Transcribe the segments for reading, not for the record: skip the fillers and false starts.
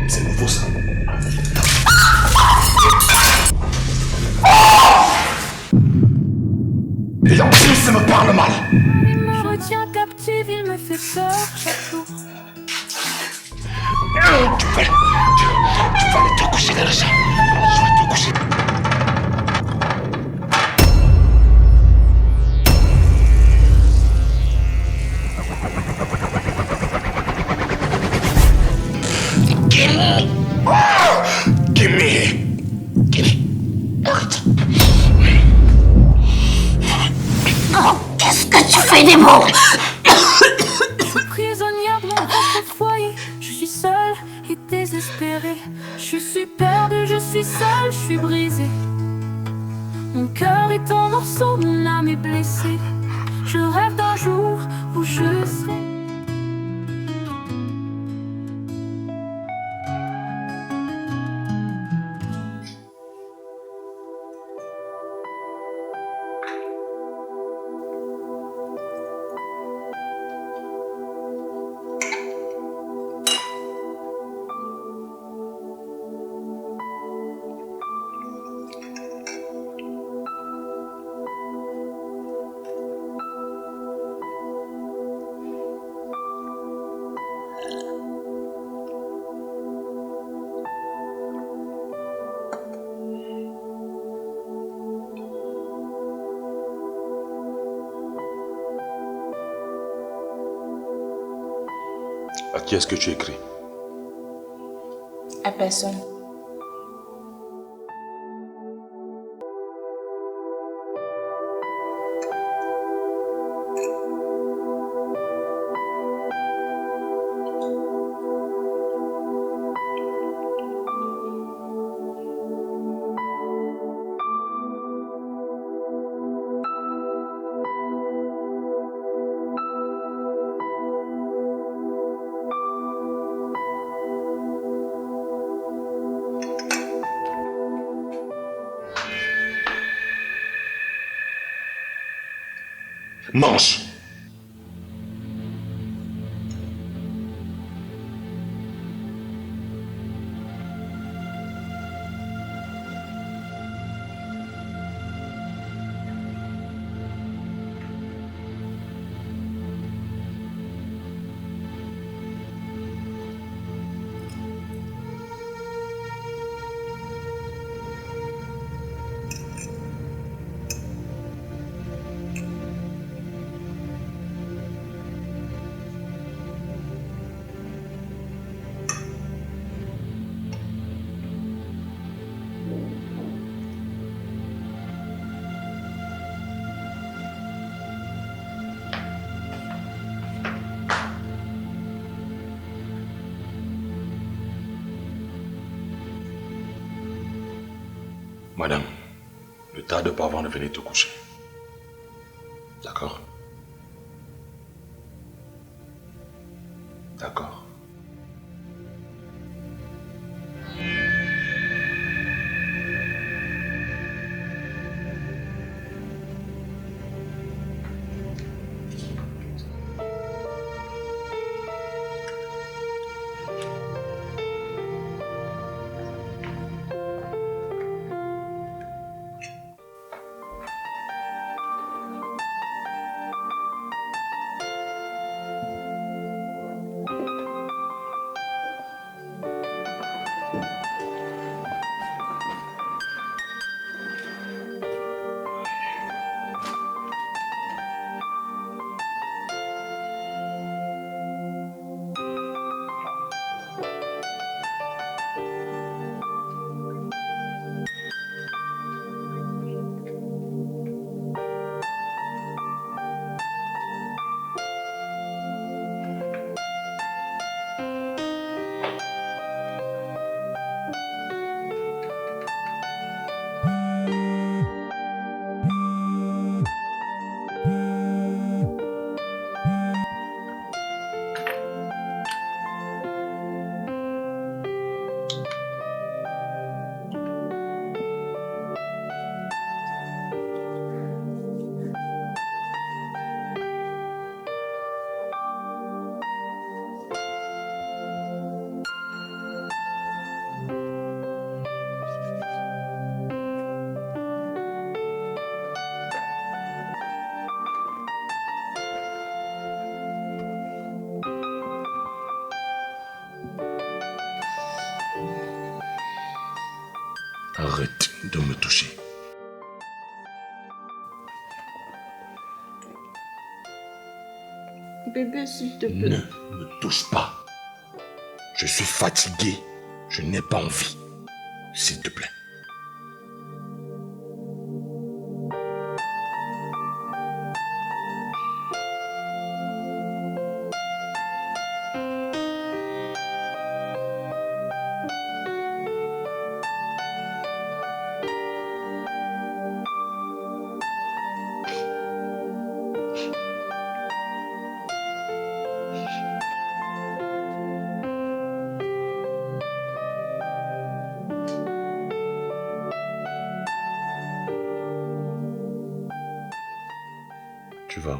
C'est nouveau ça. Les antistes me parlent mal. Il me retient captive, il me fait peur chaque jour. Tu vas aller te coucher dans la chambre. Je vais te coucher. Gimme. Arrête. Oh, qu'est-ce que tu fais des mots? Prisonnière de mon propre foyer, je suis seule et désespérée. Je suis perdue, je suis seule, je suis brisée. Mon cœur est en morceaux, mon âme est blessée. Je rêve d'un jour où je serai. À qui est-ce que tu écris? À personne. Mange. Madame, ne tarde pas avant de venir te coucher. D'accord? D'accord. Arrête de me toucher. Bébé, s'il te Ne plaît. me touche pas. Je suis fatigué. Je n'ai pas envie. S'il te plaît. Tu vas où?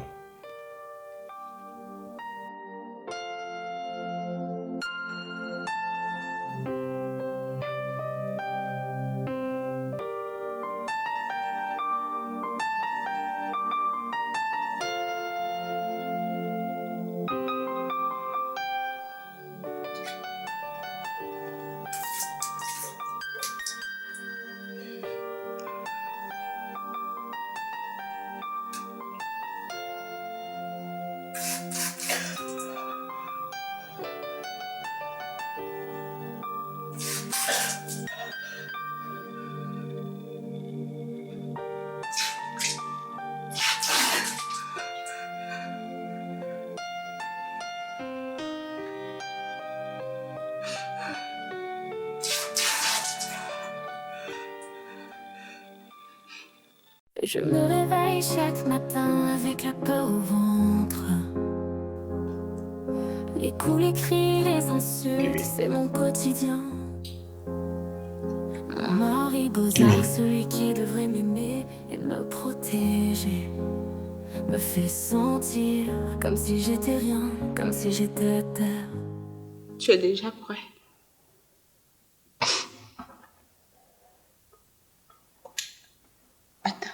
Je me réveille chaque matin avec la peur au ventre. Les coups, les cris, les insultes, c'est mon quotidien. Mon mari Bozal, celui qui devrait m'aimer et me protéger, me fait sentir comme si j'étais rien, comme si j'étais terre. Tu es déjà prêt? Attends.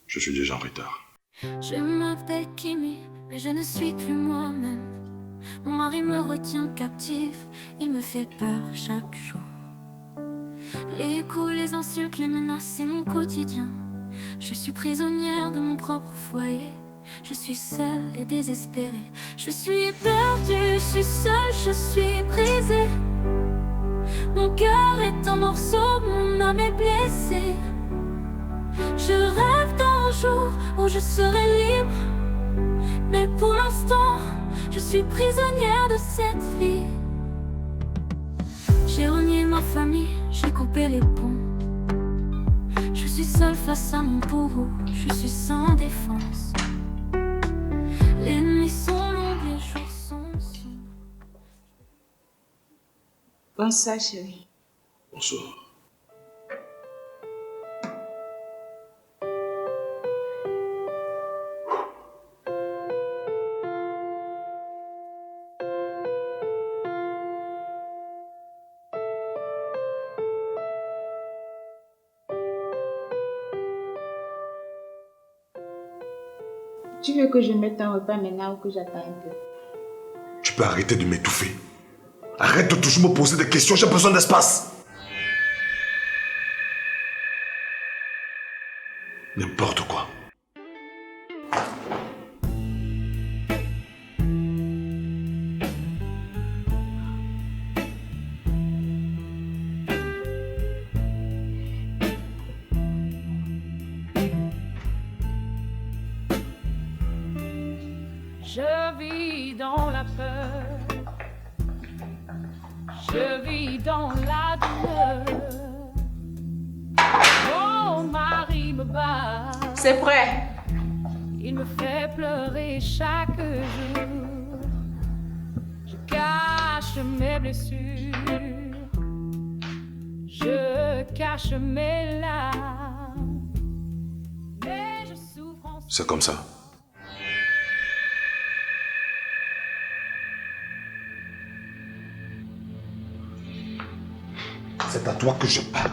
Je suis déjà en retard. Je m'appelle Kimi, mais je ne suis plus moi-même. Mon mari me retient captif, il me fait peur chaque jour. Les coups, les insultes, les menaces, c'est mon quotidien. Je suis prisonnière de mon propre foyer. Je suis seule et désespérée. Je suis perdue, je suis seule, je suis brisée. Mon cœur est en morceaux, mon âme est blessée. Je rêve d'un jour où je serai libre, mais pour l'instant, je suis prisonnière de cette vie. J'ai renié ma famille, j'ai coupé les ponts. Je suis seule face à mon bourreau, je suis sans défense. Les nuits sont longues, les jours sont sombres. Bonsoir, chérie. Bonsoir. Tu veux que je mette un repas maintenant ou que j'attends un peu? Tu peux arrêter de m'étouffer. Arrête de toujours me poser des questions, j'ai besoin d'espace. N'importe quoi. Je vis dans la peur, je vis dans la douleur. Mon mari me bat, C'est prêt. il me fait pleurer chaque jour. Je cache mes blessures, je cache mes larmes, mais je souffre en C'est comme ça. C'est à toi que je parle.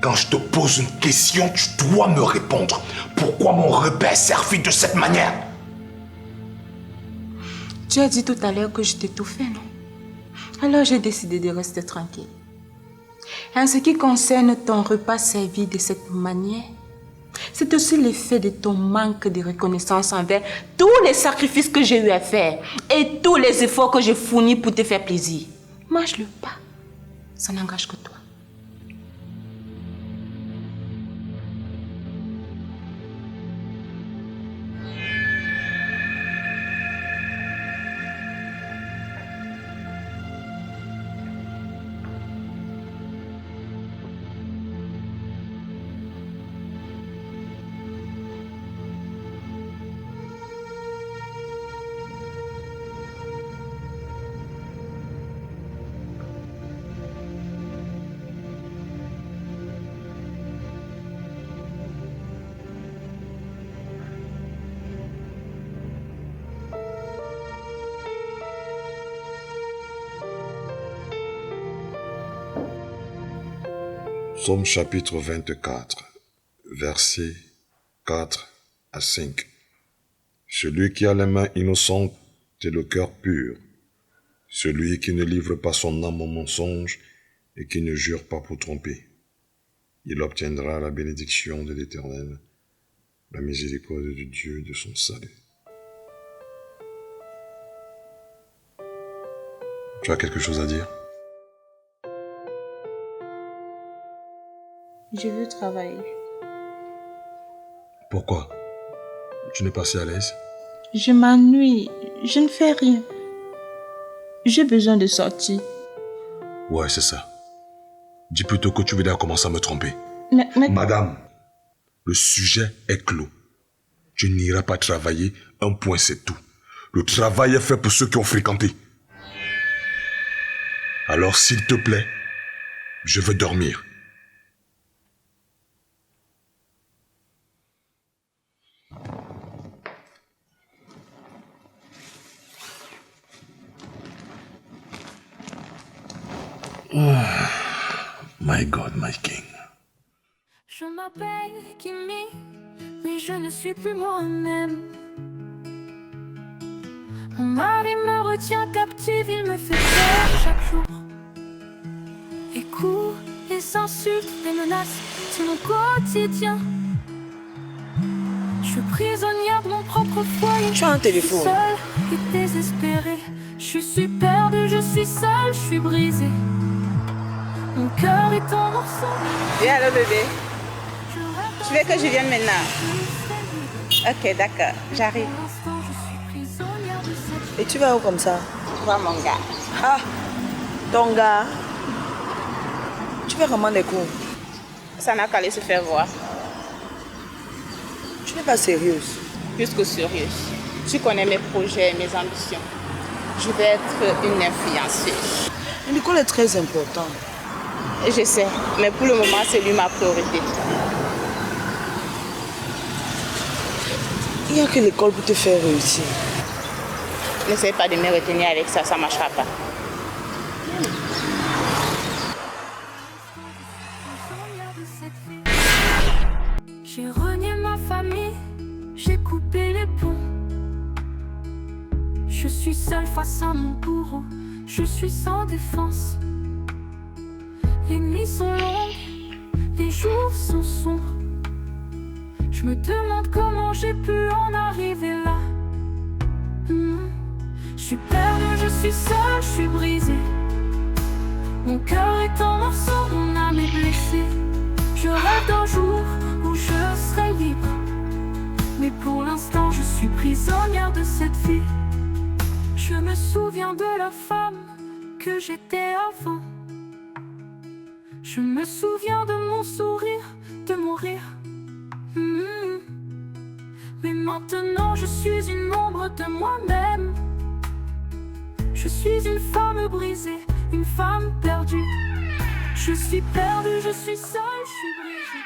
Quand je te pose une question, tu dois me répondre. Pourquoi mon repas est servi de cette manière? Tu as dit tout à l'heure que je t'étouffais, non? Alors j'ai décidé de rester tranquille. En ce qui concerne ton repas servi de cette manière, c'est aussi l'effet de ton manque de reconnaissance envers tous les sacrifices que j'ai eu à faire et tous les efforts que j'ai fournis pour te faire plaisir. Mange-le pas. Ça n'engage que toi. Psaume chapitre 24, versets 4 à 5. Celui qui a les mains innocentes et le cœur pur, celui qui ne livre pas son âme au mensonge et qui ne jure pas pour tromper, il obtiendra la bénédiction de l'Éternel, la miséricorde de Dieu de son salut. Tu as quelque chose à dire? Je veux travailler. Pourquoi? Tu n'es pas si à l'aise? Je m'ennuie. Je ne fais rien. J'ai besoin de sortir. Ouais, c'est ça. Dis plutôt que tu veux déjà commencer à me tromper. Mais... Madame, le sujet est clos. Tu n'iras pas travailler, un point c'est tout. Le travail est fait pour ceux qui ont fréquenté. Alors s'il te plaît, je veux dormir. My God, my King. Je m'appelle Kimi, mais je ne suis plus moi-même. Mon mari me retient captive, il me fait peur chaque jour. Les coups, les insultes, les menaces, c'est mon quotidien. Je suis prisonnière de mon propre foyer. Tu as un téléphone. Je suis seule et désespérée. Je suis perdue, je suis seule, je suis brisée. Mon cœur est en morceaux. Viens le bébé. Tu veux que je vienne maintenant? Ok, d'accord, j'arrive. Et tu vas où comme ça? Voir mon gars. Ah, ton gars. Tu fais vraiment des coups? Ça n'a qu'à aller se faire voir. Tu n'es pas sérieuse? Plus que sérieuse. Tu connais mes projets et mes ambitions. Je vais être une influenceuse. L'école est très importante. Je sais, mais pour le moment, c'est lui ma priorité. Il n'y a que l'école pour te faire réussir. N'essaie pas de me retenir avec ça, ça ne marchera pas. J'ai renié ma famille, j'ai coupé les ponts. Je suis seule face à mon bourreau, je suis sans défense. Les nuits sont longues, les jours sont sombres. Je me demande comment j'ai pu en arriver là. Je suis perdue, je suis seule, je suis brisée. Mon cœur est en morceaux, mon âme est blessée. Je rêve d'un jour où je serai libre. Mais pour l'instant, je suis prisonnière de cette vie. Je me souviens de la femme que j'étais avant. Je me souviens de mon sourire, de mon rire. Mais maintenant je suis une ombre de moi-même. Je suis une femme brisée, une femme perdue. Je suis perdue, je suis seule, je suis brisée.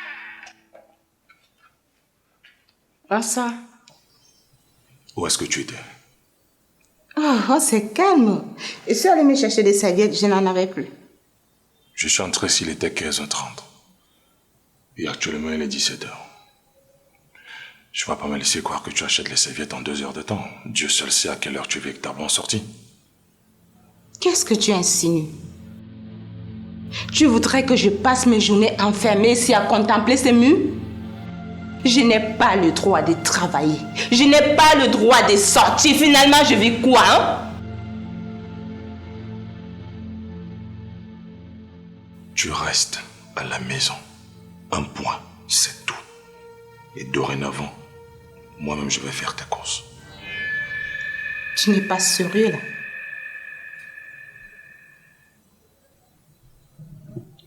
Ah ça. Où est-ce que tu étais? Oh, c'est calme. Et si elle allait me chercher des serviettes, je n'en avais plus. Je suis entré s'il était 15h30. Et actuellement, il est 17h. Je ne vais pas me laisser croire que tu achètes les serviettes en 2 heures de temps. Dieu seul sait à quelle heure tu es véritablement sorti. Qu'est-ce que tu insinues? Tu voudrais que je passe mes journées enfermée ici à contempler ces murs? Je n'ai pas le droit de travailler. Je n'ai pas le droit de sortir. Finalement, je vis quoi, hein? Tu restes à la maison. Un point, c'est tout. Et dorénavant, moi-même, je vais faire tes courses. Tu n'es pas sérieux, là?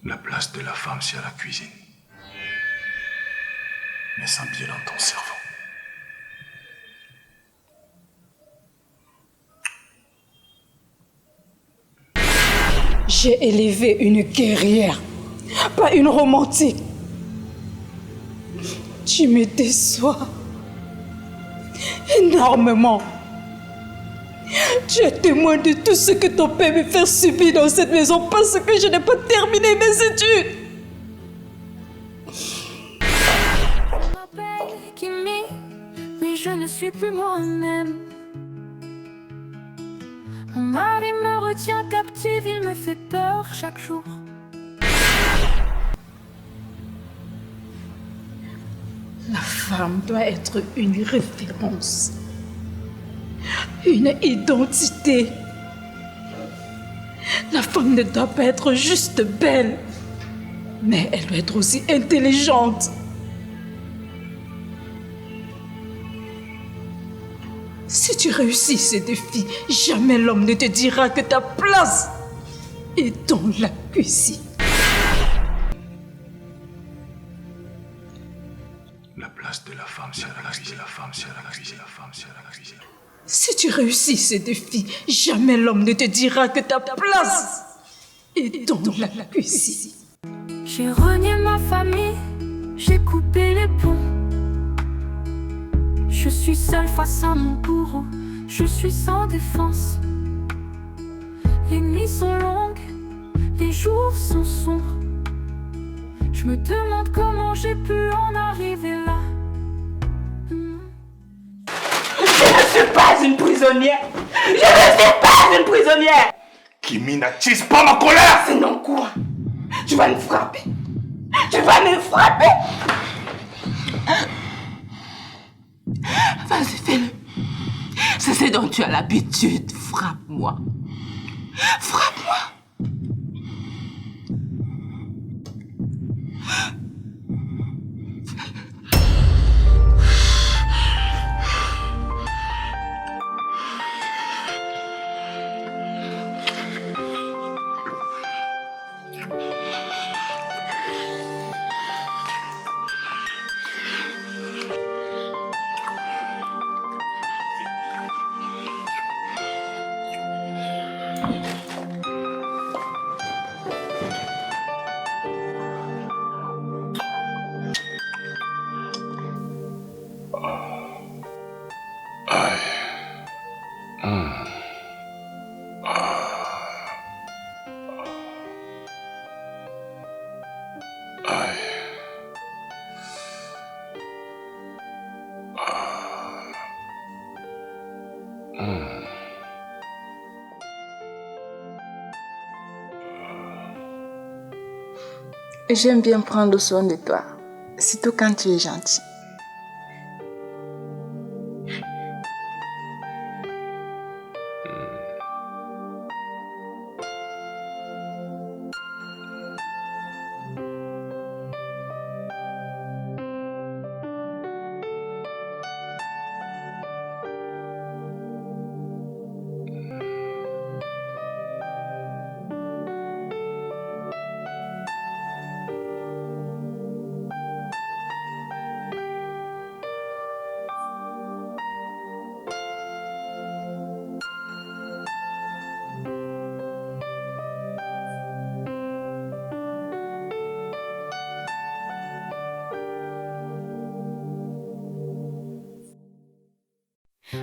La place de la femme, c'est à la cuisine. Mais sans bien dans ton cerveau. J'ai élevé une guerrière, pas une romantique. Tu me déçois énormément. Tu es témoin de tout ce que ton père me fait subir dans cette maison parce que je n'ai pas terminé mes études. Je m'appelle Kimi, mais je ne suis plus moi-même. Mon mari me retient captive, il me fait peur chaque jour. La femme doit être une référence, une identité. La femme ne doit pas être juste belle, mais elle doit être aussi intelligente. Si tu réussis ce défi, jamais l'homme ne te dira que ta place est dans la cuisine. La place de la femme, c'est à la cuisine. La femme, c'est à la cuisine. La femme, c'est à la cuisine. Si tu réussis ce défi, jamais l'homme ne te dira que ta place est dans la cuisine. J'ai renié ma famille, j'ai coupé les ponts. Je suis seule face à mon bourreau, je suis sans défense. Les nuits sont longues, les jours sont sombres. Je me demande comment j'ai pu en arriver là. Je ne suis pas une prisonnière. Je ne suis pas une prisonnière. Kimi, n'attise pas ma colère! Sinon quoi? Tu vas me frapper. Tu vas me frapper. Vas-y, fais-le. C'est ce dont tu as l'habitude. Frappe-moi. Frappe-moi. J'aime bien prendre soin de toi, surtout quand tu es gentil.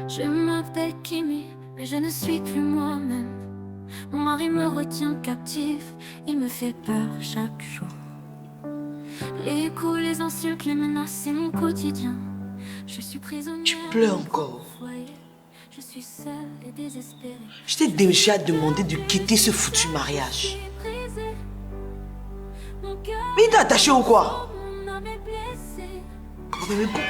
Je m'appelle Kimi, Mais je ne suis plus moi-même. Mon mari me retient captif, il me fait peur chaque jour. Les coups, les insultes, les menaces, c'est mon quotidien. Je suis prisonnière. Tu pleures encore. Je suis seule et désespérée. Je t'ai déjà demandé de quitter ce foutu mariage. Mais il t'a attaché ou quoi? Mais pourquoi?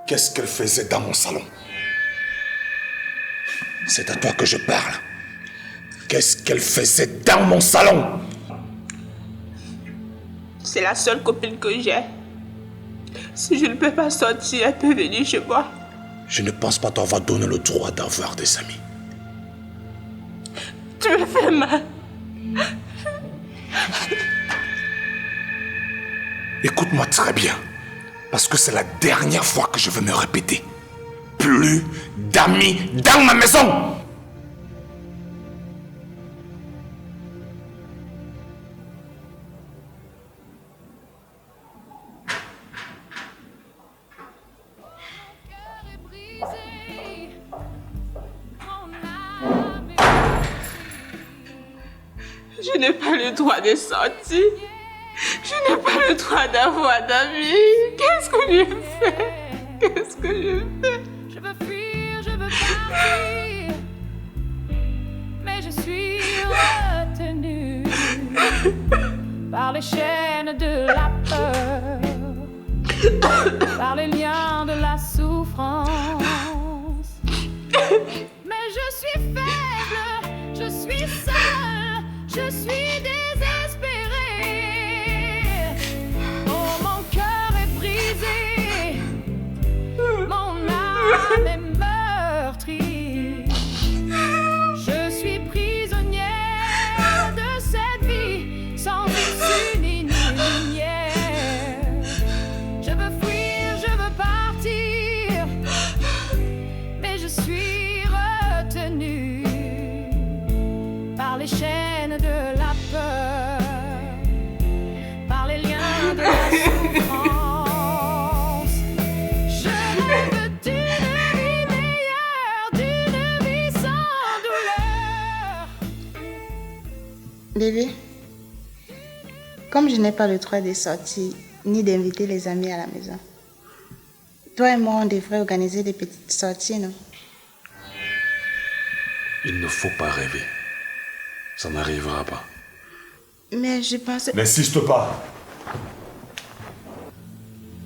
Qu'est-ce qu'elle faisait dans mon salon? C'est à toi que je parle. Qu'est-ce qu'elle faisait dans mon salon? C'est la seule copine que j'ai. Si je ne peux pas sortir, elle peut venir chez moi. Je ne pense pas t'avoir donné le droit d'avoir des amis. Tu me fais mal. Écoute-moi très bien, parce que c'est la dernière fois que je veux me répéter. Plus d'amis dans ma maison! Je n'ai pas le droit de sortir. Je n'ai pas le droit d'avoir d'amis. Qu'est-ce que je fais? Qu'est-ce que je fais? Je veux fuir, je veux partir, mais je suis retenue par les chaînes de la peur, par les liens de la souffrance. Mais je suis faible, je suis seule, je suis désespérée. Oh, mon cœur est brisé, mon âme est meurtrie. Je suis prisonnière de cette vie sans issue ni lumière. Je veux fuir, je veux partir, mais je suis retenue par les chaînes de la peur, par les liens de la souffrance. Je rêve d'une vie meilleure, d'une vie sans douleur. Bébé, comme je n'ai pas le droit de sortir ni d'inviter les amis à la maison, toi et moi, on devrait organiser des petites sorties, non? Il ne faut pas rêver. Ça n'arrivera pas. Mais je pensais... N'insiste pas.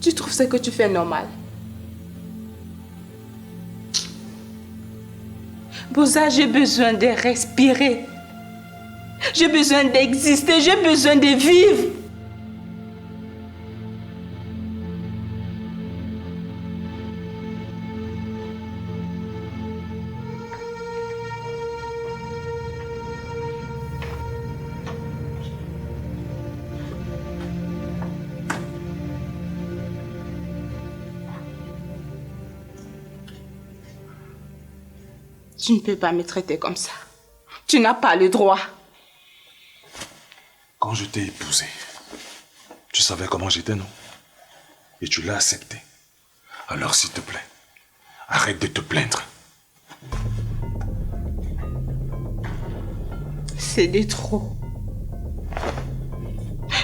Tu trouves ce que tu fais normal? Bouza, j'ai besoin de respirer. J'ai besoin d'exister, j'ai besoin de vivre. Tu ne peux pas me traiter comme ça. Tu n'as pas le droit. Quand je t'ai épousé, tu savais comment j'étais, non? Et tu l'as accepté. Alors s'il te plaît, arrête de te plaindre. C'est de trop.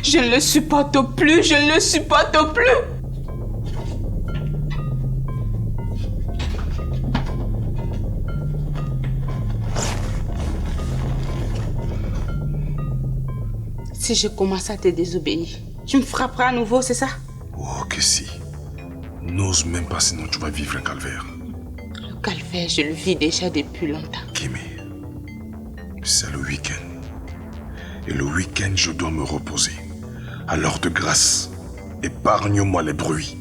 Je ne le supporte plus, je ne le supporte plus. Si je commence à te désobéir, tu me frapperas à nouveau, c'est ça? Oh, que si. N'ose même pas, sinon tu vas vivre un calvaire. Le calvaire, je le vis déjà depuis longtemps. Kimi, c'est le week-end. Et le week-end, je dois me reposer. Alors de grâce, épargne-moi les bruits.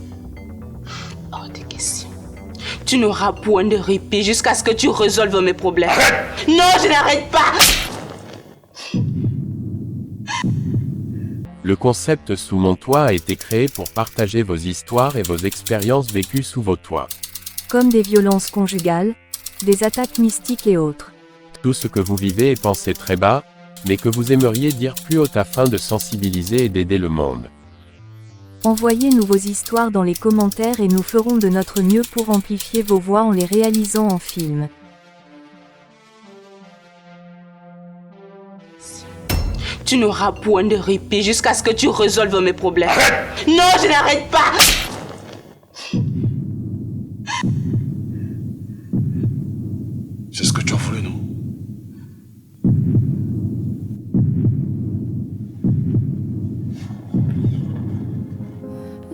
Hors de question. Tu n'auras point de répit jusqu'à ce que tu résolves mes problèmes. Arrête! Non, je n'arrête pas! Le concept Sous mon toit a été créé pour partager vos histoires et vos expériences vécues sous vos toits. Comme des violences conjugales, des attaques mystiques et autres. Tout ce que vous vivez et pensez très bas, mais que vous aimeriez dire plus haut afin de sensibiliser et d'aider le monde. Envoyez-nous vos histoires dans les commentaires et nous ferons de notre mieux pour amplifier vos voix en les réalisant en film. Tu n'auras point de répit jusqu'à ce que tu résolves mes problèmes. Arrête! Non, je n'arrête pas! C'est ce que tu as voulu, non?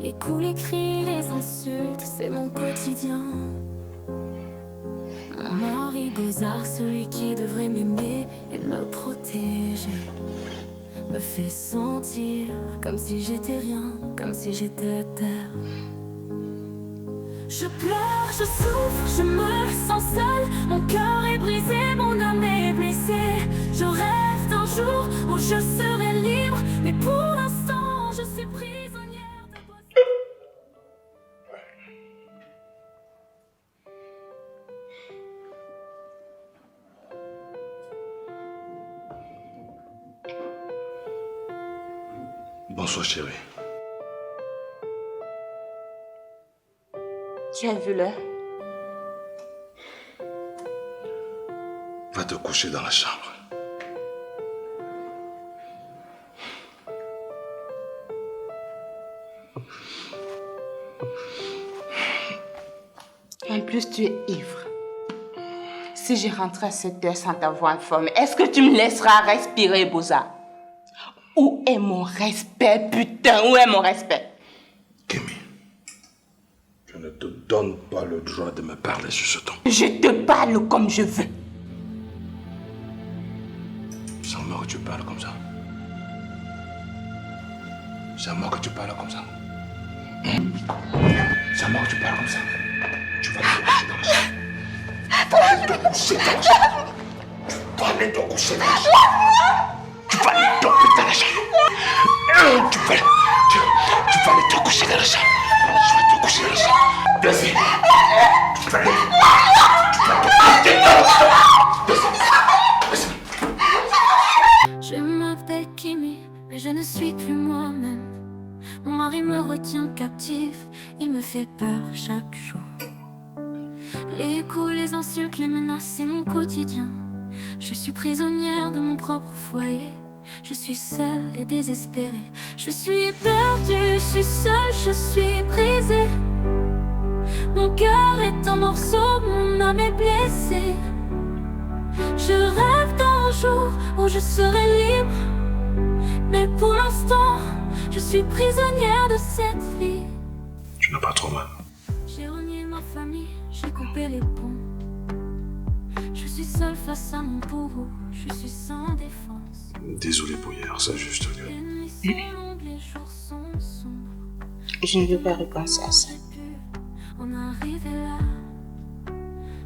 Les coups, les cris, les insultes, c'est mon quotidien. Mon mari Gozard, celui qui devrait m'aimer et me protéger, me fait sentir comme si j'étais rien, comme si j'étais terre. Je pleure, je souffre, je me sens seule. Mon cœur est brisé, mon âme est blessée. Je rêve d'un jour où je serai libre, mais pour l'instant je suis prisonnière de vos... Bonsoir chérie. Tu as vu l'heure? Va te coucher dans la chambre. En plus, tu es ivre. Si je rentre à cette heure sans t'avoir informé, est-ce que tu me laisseras respirer, Boza? Où est mon respect, putain? Où est mon respect? Kimi, je ne te donne pas le droit de me parler sur ce ton. Je te parle comme je veux. C'est à moi que tu parles comme ça. C'est à moi que tu parles comme ça. C'est à moi que tu parles comme ça. Tu vas aller te coucher dans la chambre. Tu vas aller te coucher dans la chambre. Tu vas aller te coucher dans la chambre. Tu vas aller te coucher dans la chambre. Tu vas te coucher dans la chambre. Vas-y. Tu vas aller te coucher dans la chambre. Je m'appelle Kimi, mais je ne suis plus moi-même. Mon mari me retient captif, il me fait peur chaque jour. Les coups, les insultes, les menaces, c'est mon quotidien. Je suis prisonnière de mon propre foyer. Je suis seule et désespérée. Je suis perdue, je suis seule, je suis brisée. Mon cœur est en morceaux, mon âme est blessée. Je rêve d'un jour où je serai libre, mais pour l'instant, je suis prisonnière de cette vie. Tu n'as pas trop mal. J'ai renié ma famille, j'ai coupé les ponts. Je suis seule face à mon bourreau, je suis sans défense. Désolé pour hier, c'est juste lieu. Les nuits sont longues, les jours sont sombres. Je ne veux pas repenser à ça. On est arrivé là.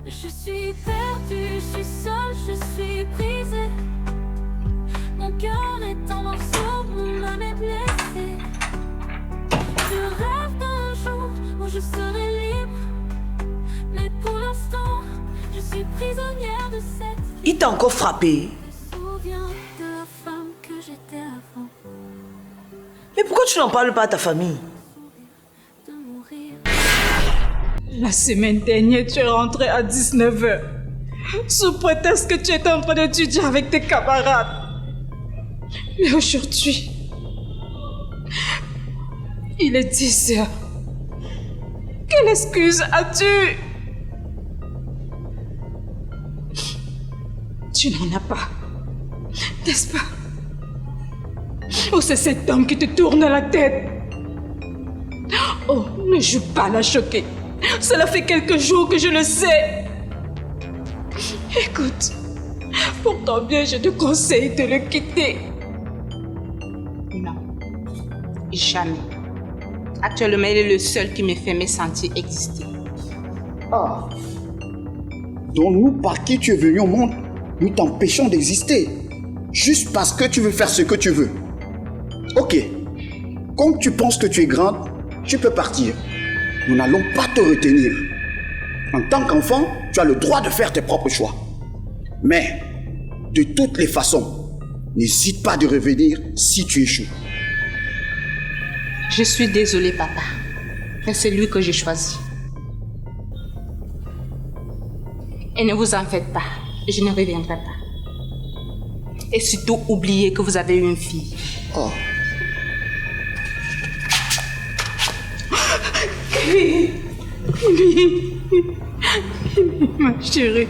Je suis perdue, je suis seule, je suis brisée. Mon cœur est en morceaux, mon âme est blessée. Je rêve d'un jour où je serai libre, mais pour l'instant, je suis prisonnière de cette vie. Il t'a encore frappé. Souviens de la femme que j'étais avant Mais pourquoi tu n'en parles pas à ta famille? de mourir. La semaine dernière, tu es rentré à 19h. Sous prétexte que tu étais en train d'étudier avec tes camarades. Mais aujourd'hui, il est 10h. Quelle excuse as-tu? Tu n'en as pas, n'est-ce pas? Oh, c'est cet homme qui te tourne la tête. Oh, ne joue pas la choquée. Cela fait quelques jours que je le sais. Écoute, pour ton bien, je te conseille de le quitter. Non, jamais. Actuellement, il est le seul qui me fait me sentir exister. Ah. Donc nous, par qui tu es venu au monde, nous t'empêchons d'exister. Juste parce que tu veux faire ce que tu veux. Ok. Comme tu penses que tu es grande, tu peux partir. Nous n'allons pas te retenir. En tant qu'enfant, tu as le droit de faire tes propres choix. Mais, de toutes les façons, n'hésite pas de revenir si tu échoues. Je suis désolée, papa. Mais c'est lui que j'ai choisi. Et ne vous en faites pas. Je ne reviendrai pas. Et surtout, oubliez que vous avez eu une fille. Oh. Ma chérie.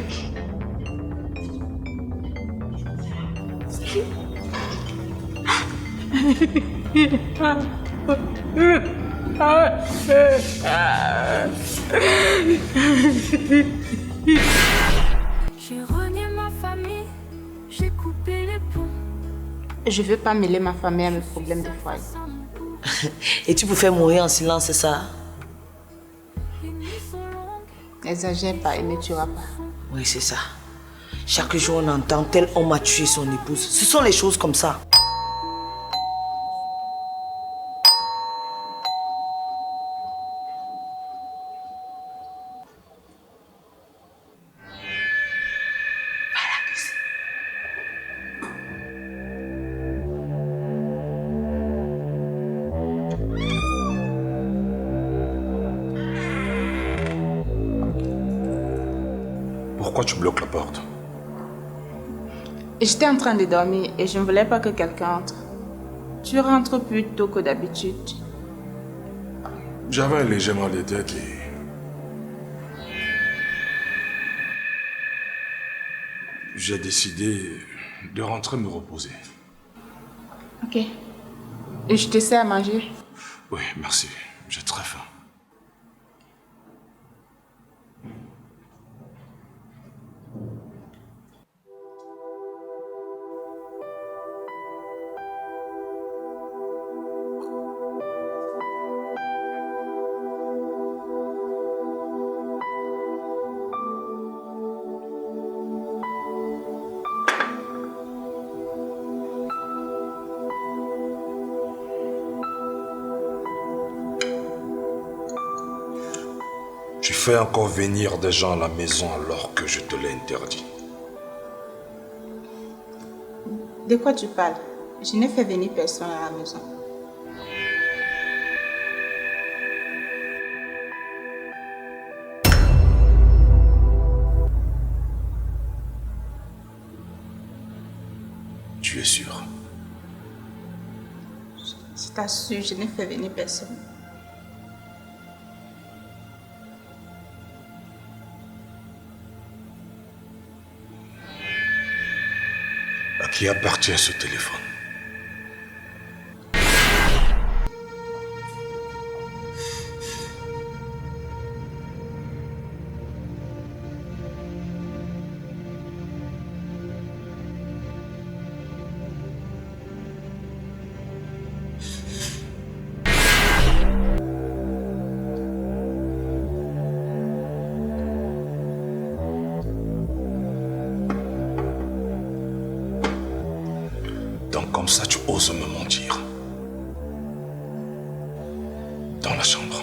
J'ai renié ma famille, j'ai coupé les ponts. Je ne veux pas mêler ma famille à mes problèmes de foyer. Et tu préfères mourir en silence, c'est ça? N'exagère pas, il ne tuera pas. Oui, c'est ça. Chaque jour, on entend tel homme a tué son épouse. Ce sont les choses comme ça. Pourquoi tu bloques la porte? J'étais en train de dormir et je ne voulais pas que quelqu'un entre. Tu rentres plus tôt que d'habitude. J'avais un léger mal de tête et... j'ai décidé de rentrer me reposer. Ok. Et je te sers à manger? Oui, merci. J'ai très faim. Tu fais encore venir des gens à la maison alors que je te l'ai interdit. De quoi tu parles? Je n'ai fait venir personne à la maison. Tu es sûr? Je t'assure, je n'ai fait venir personne. À qui appartient ce téléphone? Donc comme ça, tu oses me mentir. Dans la chambre.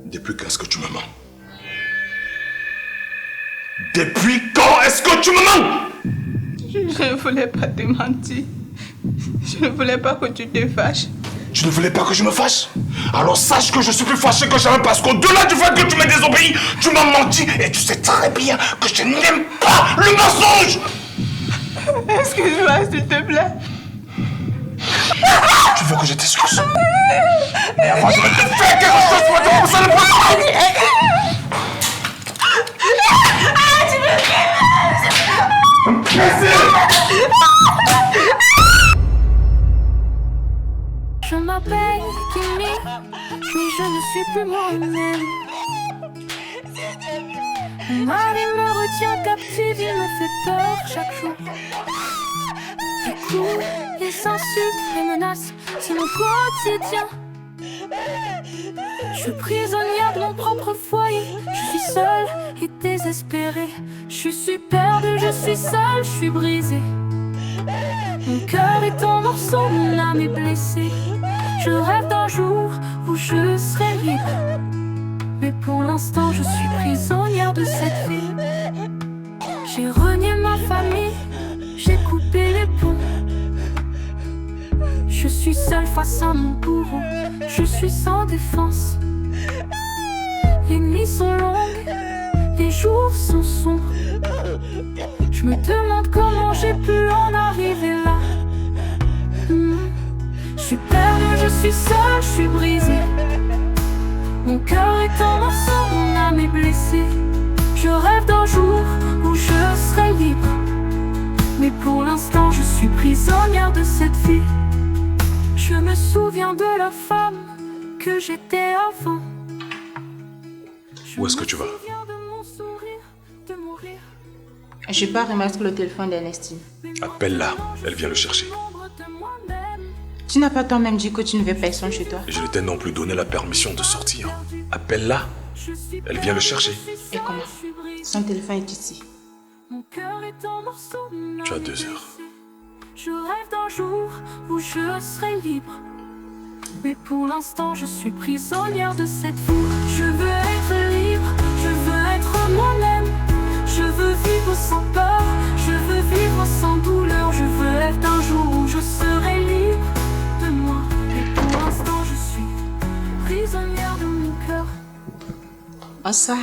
Depuis quand est-ce que tu me mens? Depuis quand est-ce que tu me mens? Je ne voulais pas te mentir. Je ne voulais pas que tu te fâches. Tu ne voulais pas que je me fâche? Alors sache que je suis plus fâché que jamais parce qu'au-delà du fait que tu m'as désobéi, tu m'as menti et tu sais très bien que je n'aime pas le mensonge! Excuse-moi, s'il te plaît. Tu veux que je t'excuse? Mais avant je vais te faire quelque chose pour te pousser le poisson! Je m'appelle Kimi, mais je ne suis plus moi-même. Mon mari me retient captive, il me fait peur chaque jour. Les coups, les insultes, les menaces, c'est mon quotidien. Je suis prisonnière de mon propre foyer. Je suis seule et désespérée. Je suis perdue, je suis seule, je suis brisée. Mon cœur est en morceaux, mon âme est blessée. Je rêve d'un jour où je serai libre. Mais pour l'instant je suis prisonnière de cette vie. J'ai renié ma famille, j'ai coupé les ponts. Je suis seule face à mon bourreau, je suis sans défense. Les nuits sont longues, les jours sont sombres. Je me demande comment j'ai pu en arriver là. Je suis perdue, je suis seule, je suis brisée. Mon cœur est en morceaux, mon âme est blessée. Je rêve d'un jour où je serai libre. Mais pour l'instant je suis prisonnière de cette vie. Je me souviens de la femme que j'étais avant. Où est-ce que tu vas? Je pars remettre le téléphone d'Ernestine. Appelle-la, elle vient le chercher. Tu n'as pas toi-même dit que tu ne veux personne chez toi? Je ne t'ai non plus donné la permission de sortir. Appelle-la, elle vient le chercher. Et comment? Son téléphone est ici. Tu as 2 heures. Je rêve d'un jour où je serai libre. Mais pour l'instant je suis prisonnière de cette vie. Je veux être libre, je veux être moi-même. Je veux vivre sans peur, je veux vivre sans douleur. Je veux être un jour où je serai libre de moi. Mais pour l'instant je suis prisonnière de mon cœur. Bonsoir.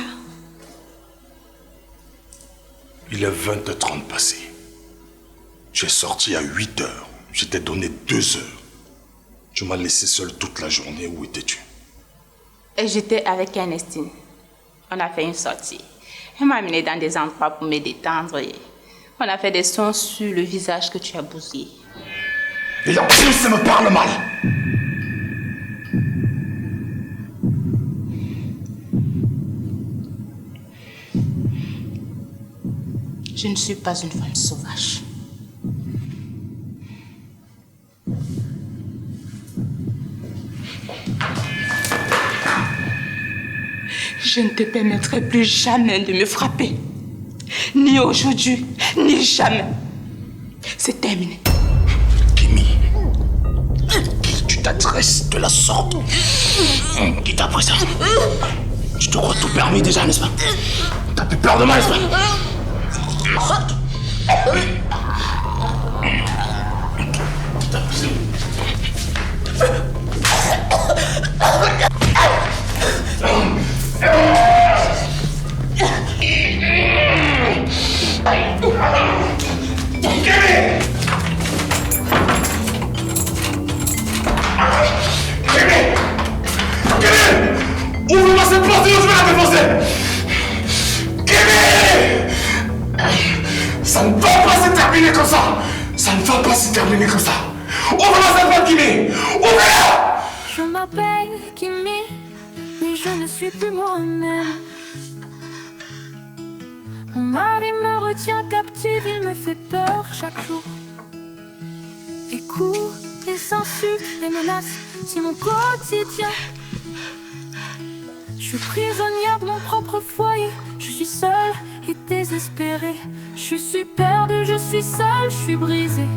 Il est 20h30 passé. J'ai sorti à 8h. Je t'ai donné 2 heures. Tu m'as laissé seule toute la journée. Où étais-tu? Et j'étais avec Ernestine. On a fait une sortie. Elle m'a amené dans des endroits pour me détendre. Et on a fait des sons sur le visage que tu as bousillé. Et en plus, ça me parle mal. Je ne suis pas une femme sauvage. Je ne te permettrai plus jamais de me frapper. Ni aujourd'hui, ni jamais. C'est terminé. Kimi, qui tu t'adresses de la sorte? Qui t'a pris ça? Tu te crois tout permis déjà, n'est-ce pas? T'as plus peur de moi, n'est-ce pas? Ouvre-moi cette porte, sinon je vais la défoncer! Kimi! Ça ne va pas se terminer comme ça! Ça ne va pas se terminer comme ça! Ouvre-moi cette porte, Kimi! Ouvre-la! Je m'appelle Kimi, mais je ne suis plus moi-même. Mon mari me retient captive, il me fait peur chaque jour. Les coups, les insultes, les menaces, c'est mon quotidien. Je suis prisonnière de mon propre foyer. Je suis seule et désespérée. Je suis perdue, je suis seule, je suis brisée.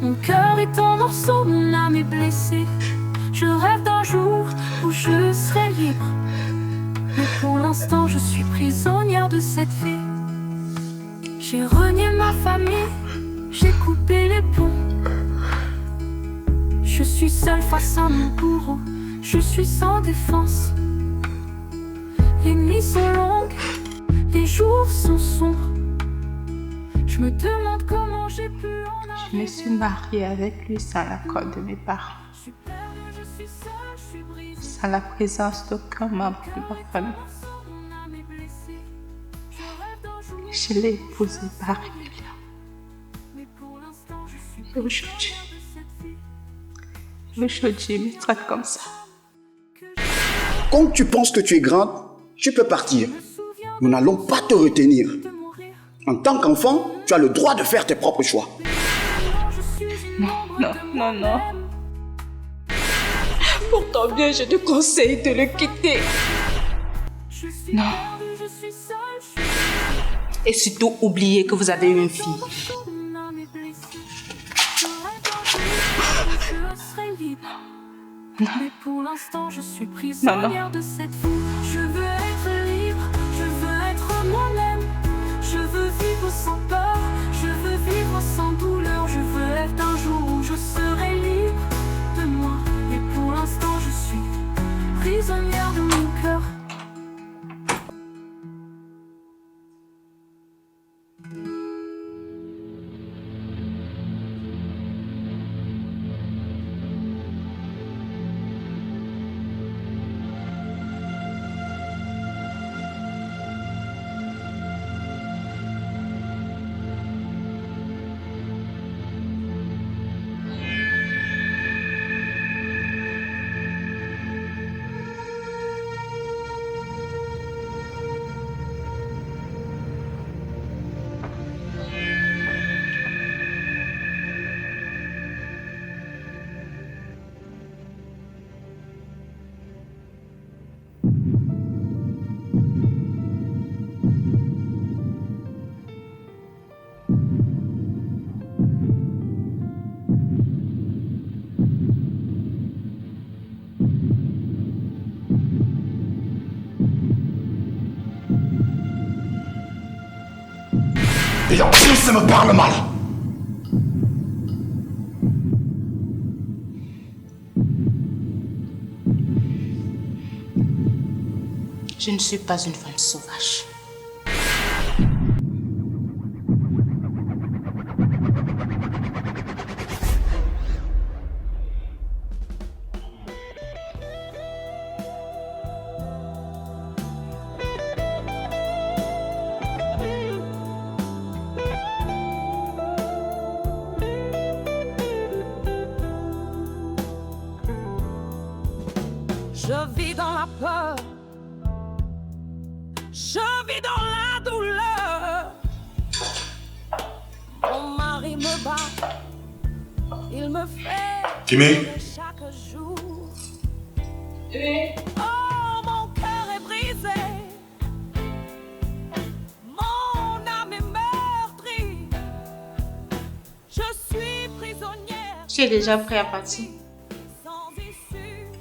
Mon cœur est en morceaux, mon âme est blessée. Je rêve d'un jour où je serai libre. Mais pour l'instant je suis prisonnière de cette vie. J'ai renié ma famille, j'ai coupé les ponts. Je suis seule face à mon bourreau, je suis sans défense. Les nuits sont longues, les jours sont sombres. Je me demande comment j'ai pu en arriver. Je me suis mariée avec lui sans l'accord de mes parents. Je suis perdue, je suis seule, je suis brisée. Sans la présence d'aucun membre de ma famille. Mon âme est blessée. Je rêve d'un jour, Je l'ai épousé par rébellion. mais pour l'instant je suis Et aujourd'hui, de cette vie. il me traite comme ça. Quand tu penses que tu es grande, tu peux partir. Nous n'allons pas te retenir. En tant qu'enfant, tu as le droit de faire tes propres choix. Non. Pour ton bien, je te conseille de le quitter. Non. Et surtout, oubliez que vous avez eu une fille. Mon âme est blessée. Je rêve d'un jour où je serai libre. Mais pour l'instant je suis prisonnière de cette vie. Je veux être libre, je veux être moi-même. Je veux vivre sans peur, je veux vivre sans douleur. Je veux être un jour où je serai libre de moi. Mais pour l'instant je suis prisonnière de mon cœur. Et en plus, ça me parle mal. Je ne suis pas une femme sauvage. Je vis dans la peur, je vis dans la douleur. Mon mari me bat, il me fait Kimi? chaque jour. Oh, mon cœur est brisé, mon âme est meurtrie. Je suis prisonnière. Tu es déjà prêt à partir?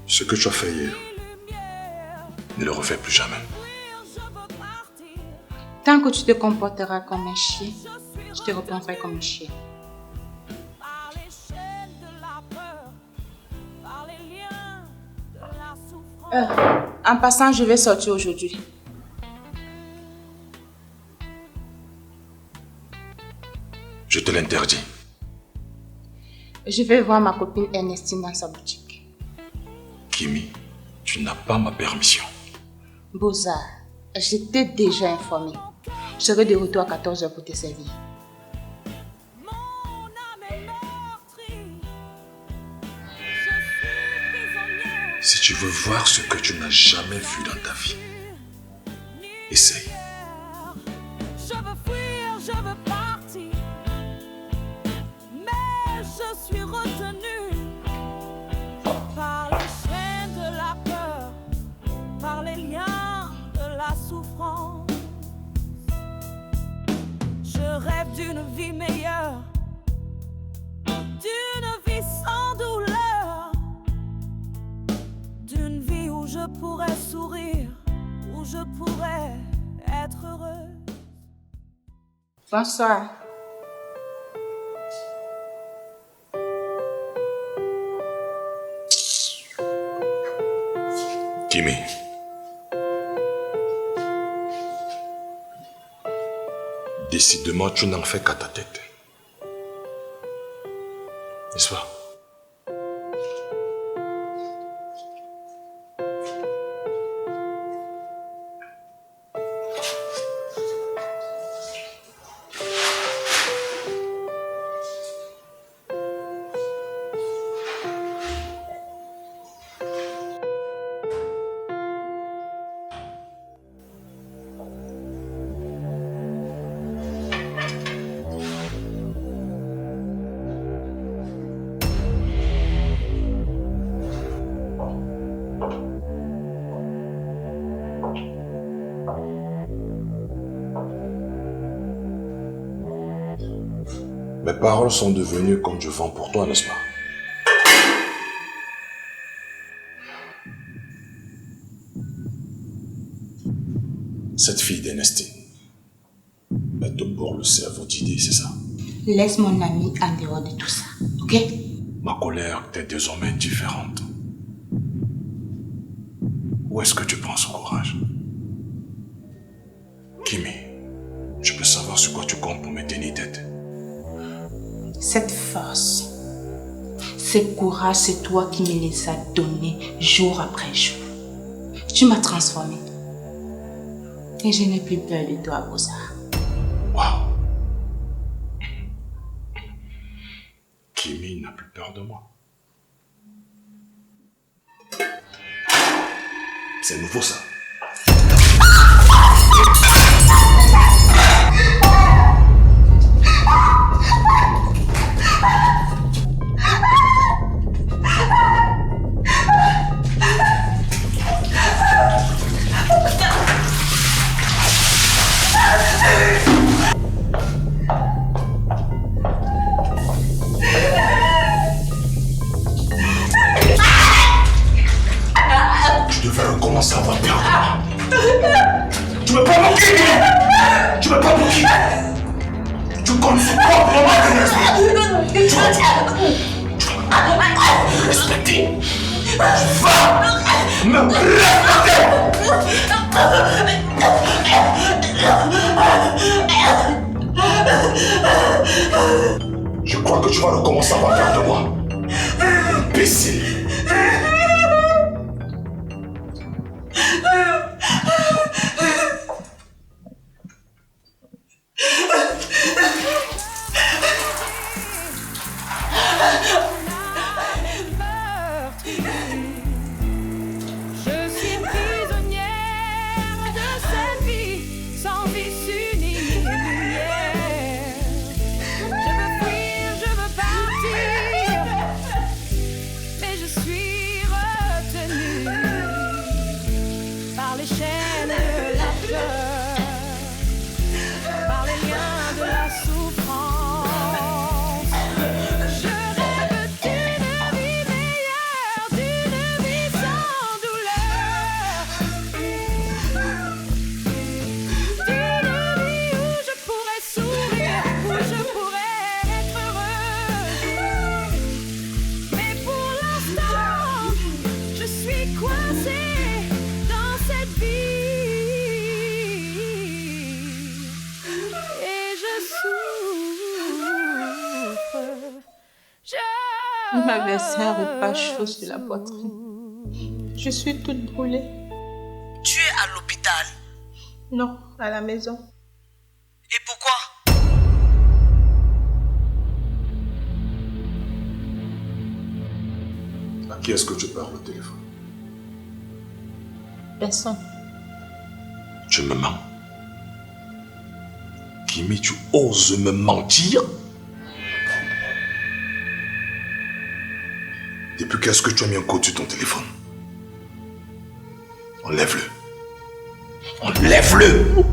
Ce que tu as fait hier, ne le refais plus jamais. Tant que tu te comporteras comme un chien, je te reprendrai comme un chien. En passant, je vais sortir aujourd'hui. Je te l'interdis. Je vais voir ma copine Ernestine dans sa boutique. Kimi, tu n'as pas ma permission. Beaux-Arts, je t'ai déjà informé. Je serai de retour à 14h pour te servir. Si tu veux voir ce que tu n'as jamais vu dans ta vie, essaye. Je veux fuir, je veux partir, mais je suis retenue par les chaînes de la peur, par les liens de la souffrance. Je rêve d'une vie meilleure, d'une vie sans douleur, d'une vie où je pourrais sourire, où je pourrais être heureux. Bonsoir. Kimi. Décidément, tu n'en fais qu'à ta tête. N'est-ce pas? Mes paroles sont devenues comme du vent pour toi, n'est-ce pas? Cette fille d'Ernestine, elle te bourre le cerveau d'idées, c'est ça? Laisse mon ami en dehors de tout ça, ok? Ma colère t'est désormais différente. Où est-ce que tu prends ce courage? Kimi, je peux savoir sur quoi tu comptes pour me tenir tête? Cette force, ce courage, c'est toi qui me les as donnés jour après jour. Tu m'as transformé. Et je n'ai plus peur de toi, Rosa. Waouh! Kimi n'a plus peur de moi. C'est nouveau ça. Tu devrais recommencer à avoir peur de moi. Tu veux pas moquer, tu veux pas moquer. Tu comptes sur quoi pour moi? Tu vas me respecter. Tu vas me respecter. Je crois que tu vas recommencer à avoir peur de moi. Imbécile. Je suis prisonnière de cette vie sans issue ni lumière. Je veux fuir, je veux partir, mais je suis retenue par les chaînes de la peur, par les liens de la souffrance. Je rêve d'une vie meilleure, d'une vie sans douleur, d'une vie où je pourrais sourire, où je pourrais être heureux. Mais pour l'instant, je suis coincée dans cette vie et je souffre. Il m'a versé un repas chaud sur la poitrine. Je suis toute brûlée. Tu es à l'hôpital. Non, à la maison. Et pourquoi? À qui est-ce que tu parles au téléphone? Personne. Tu me mens. Kimi, tu oses me mentir? Depuis qu'est-ce que tu as mis un code sur ton téléphone? Enlève-le. Enlève-le!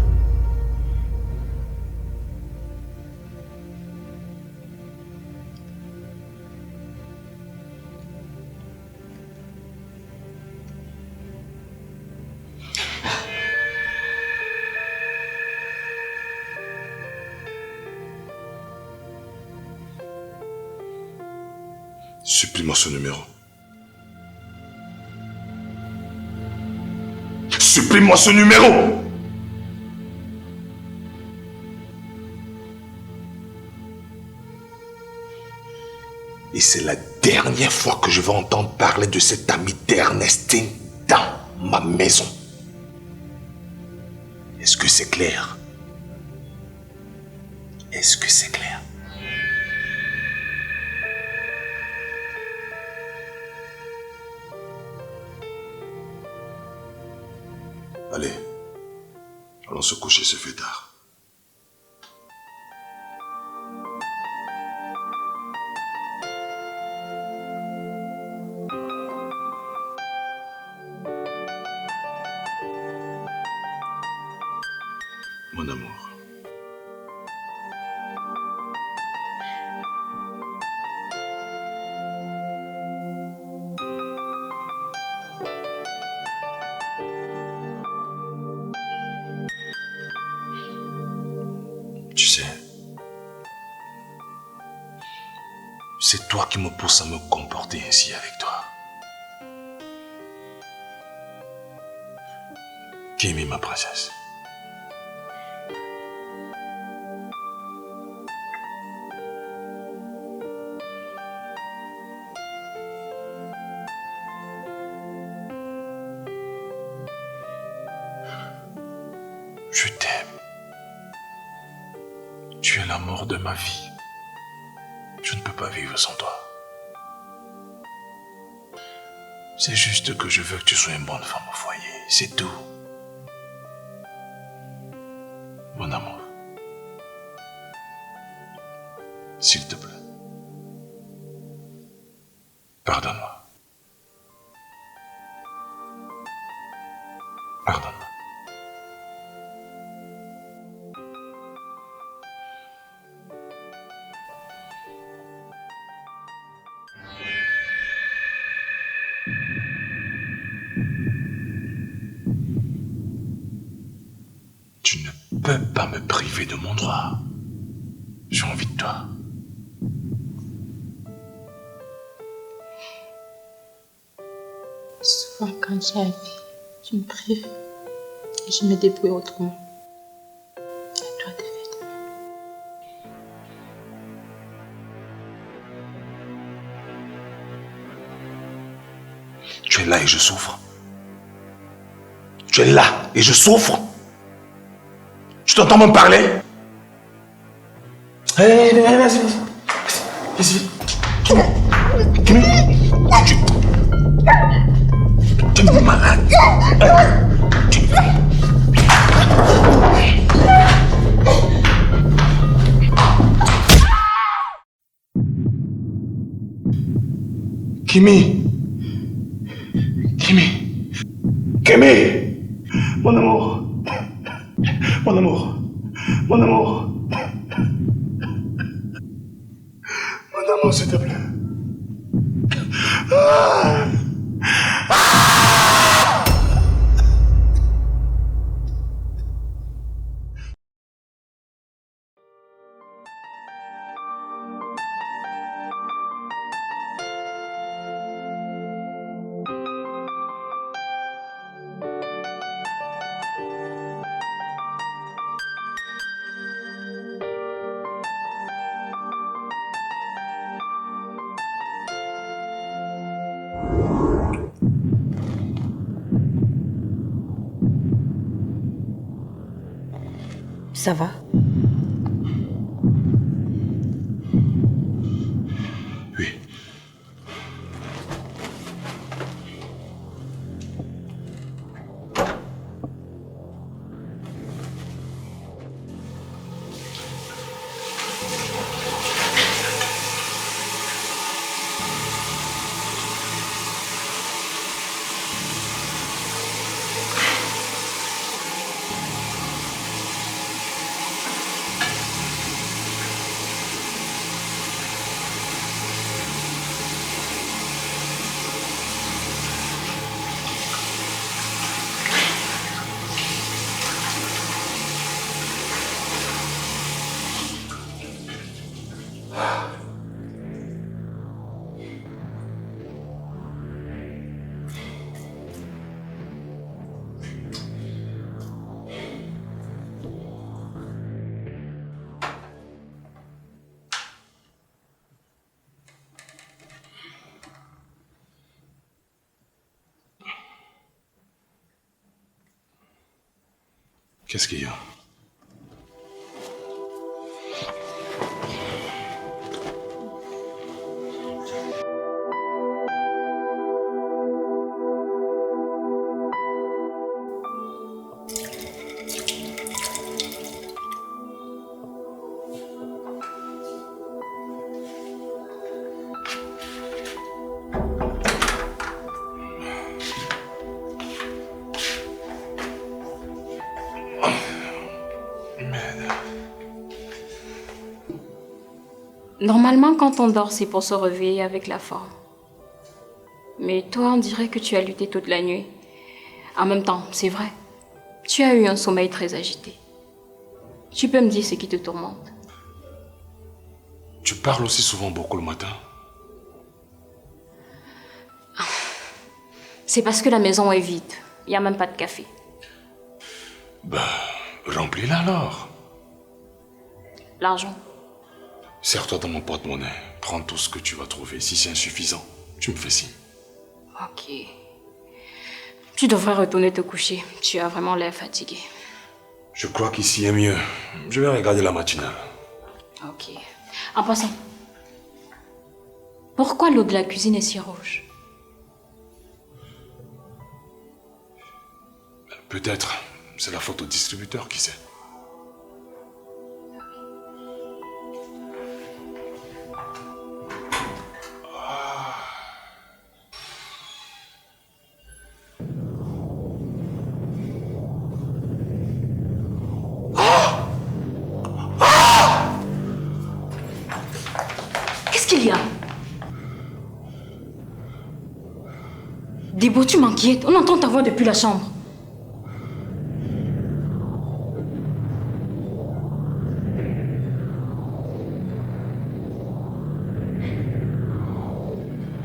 Supprime-moi ce numéro. Supprime-moi ce numéro! Et c'est la dernière fois que je vais entendre parler de cette amie d'Ernestine dans ma maison. Est-ce que c'est clair? Est-ce que c'est clair? Allez, allons se coucher, ce fait tard. Mon amour. Tu sais, c'est toi qui me pousse à me comporter ainsi avec toi. Kimi, ma princesse. Je t'aime. Tu es l'amour de ma vie. Je ne peux pas vivre sans toi. C'est juste que je veux que tu sois une bonne femme au foyer. C'est tout. Mon amour. S'il te plaît. Pardonne-moi. Pardonne-moi. Tu ne peux pas me priver de mon droit. J'ai envie de toi. Souvent, quand j'ai envie, tu me prives et je me débrouille autrement. À toi de faire de même. Tu es là et je souffre. Tu es là et je souffre. Tu t'entends me parler? Hé, vas-y, vas-y. Vas-y. Kimi. Tu es malade. Kimi. Kimi. Kimi. Mon amour. Mon amour. Mon amour. Mon amour, s'il te plaît. Ah. Ça va? Oui. Qu'est-ce qu'il y a? Normalement, quand on dort, c'est pour se réveiller avec la forme. Mais toi, on dirait que tu as lutté toute la nuit. En même temps, c'est vrai. Tu as eu un sommeil très agité. Tu peux me dire ce qui te tourmente? Tu parles aussi souvent beaucoup le matin. C'est parce que la maison est vide. Il n'y a même pas de café. Ben, remplis-la alors. L'argent. Serre-toi dans mon porte-monnaie. Prends tout ce que tu vas trouver. Si c'est insuffisant, tu me fais signe. Ok. Tu devrais retourner te coucher. Tu as vraiment l'air fatigué. Je crois qu'ici est mieux. Je vais regarder la matinale. Ok. En passant, pourquoi l'eau de la cuisine est si rouge? Peut-être c'est la faute au distributeur, qui sait. Qu'est-ce qu'il y a? Debo, tu m'inquiètes. On entend ta voix depuis la chambre.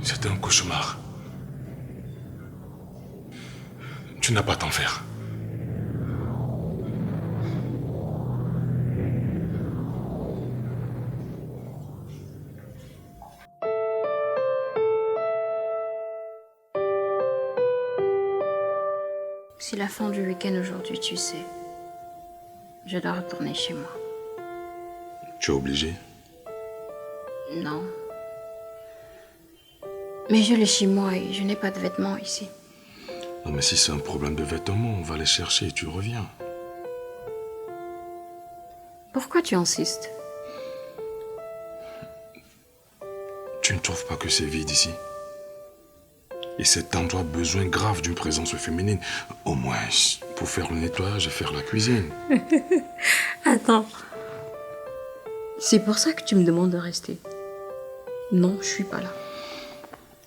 C'était un cauchemar. Tu n'as pas à t'en faire. C'est la fin du week-end aujourd'hui, tu sais. Je dois retourner chez moi. Tu es obligé? Non. Mais je l'ai chez moi et je n'ai pas de vêtements ici. Non, mais si c'est un problème de vêtements, on va les chercher et tu reviens. Pourquoi tu insistes? Tu ne trouves pas que c'est vide ici? Et cet endroit a besoin grave d'une présence féminine. Au moins, pour faire le nettoyage et faire la cuisine. Attends. C'est pour ça que tu me demandes de rester? Non, je suis pas là.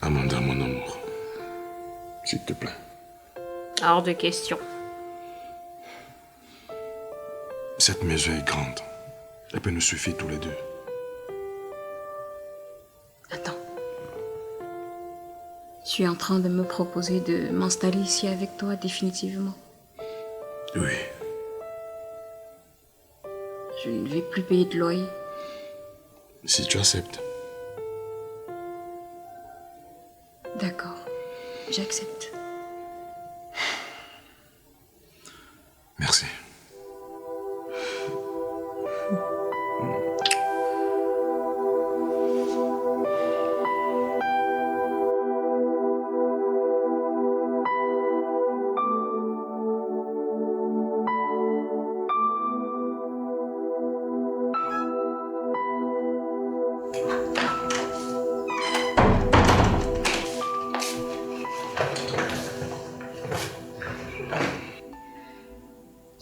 Amanda, mon amour. S'il te plaît. Hors de question. Cette maison est grande. Elle peut nous suffire tous les deux. Attends. Tu es en train de me proposer de m'installer ici avec toi définitivement? Oui. Je ne vais plus payer de loyer. Si tu acceptes. D'accord. J'accepte. Merci.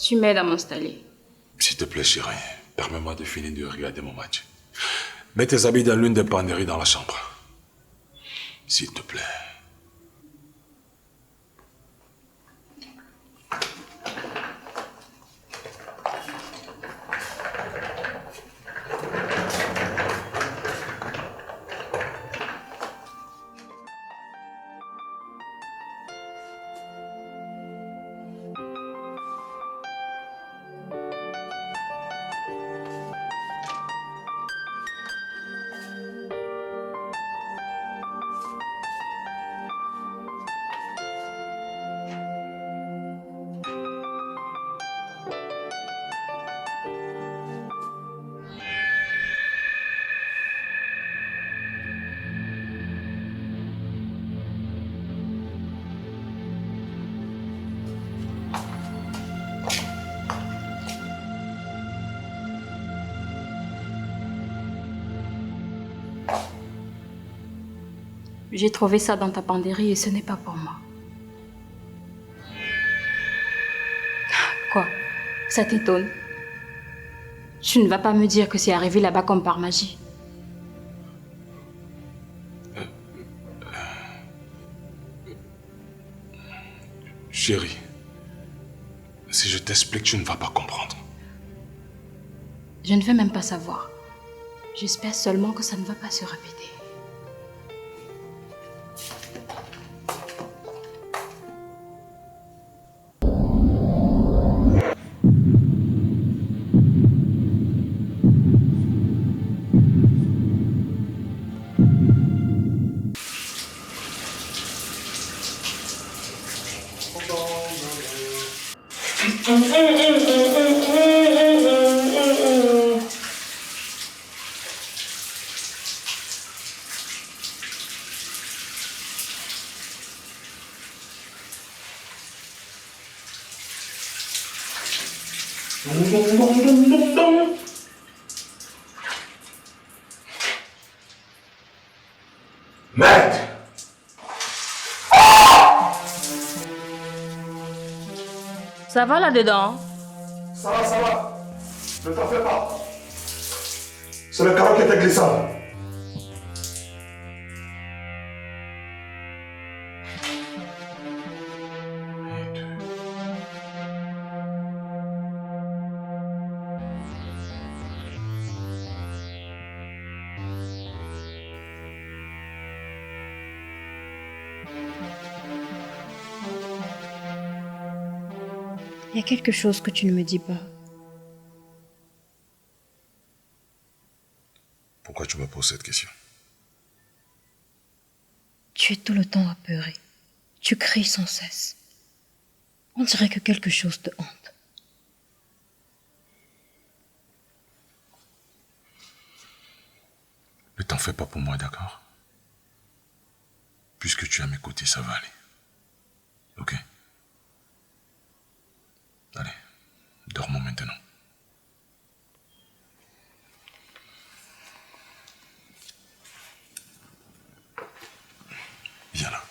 Tu m'aides à m'installer. S'il te plaît, chérie, permets-moi de finir de regarder mon match. Mets tes habits dans l'une des panneries dans la chambre. S'il te plaît. J'ai trouvé ça dans ta penderie et ce n'est pas pour moi. Quoi? Ça t'étonne? Tu ne vas pas me dire que c'est arrivé là-bas comme par magie. Chérie, si je t'explique, tu ne vas pas comprendre. Je ne veux même pas savoir. J'espère seulement que ça ne va pas se répéter. Merde! Ça va là-dedans? Ça va, ça va. Ne t'en fais pas. C'est le carreau qui était glissant. Il y a quelque chose que tu ne me dis pas. Pourquoi tu me poses cette question? Tu es tout le temps apeuré. Tu cries sans cesse. On dirait que quelque chose te hante. Ne t'en fais pas pour moi, d'accord? Puisque tu es à mes côtés, ça va aller. Ok? Allez, dormons maintenant. Viens là.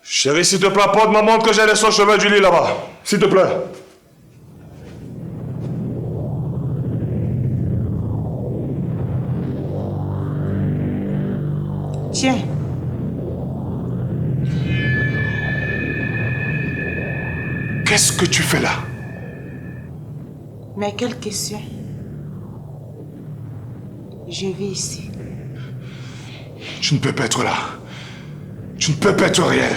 Chérie, s'il te plaît, apporte ma montre que j'ai laissé au chevet du lit là-bas. S'il te plaît. Tiens. Qu'est-ce que tu fais là? Mais quelle question? Je vis ici. Tu ne peux pas être là. Tu ne peux pas être réel.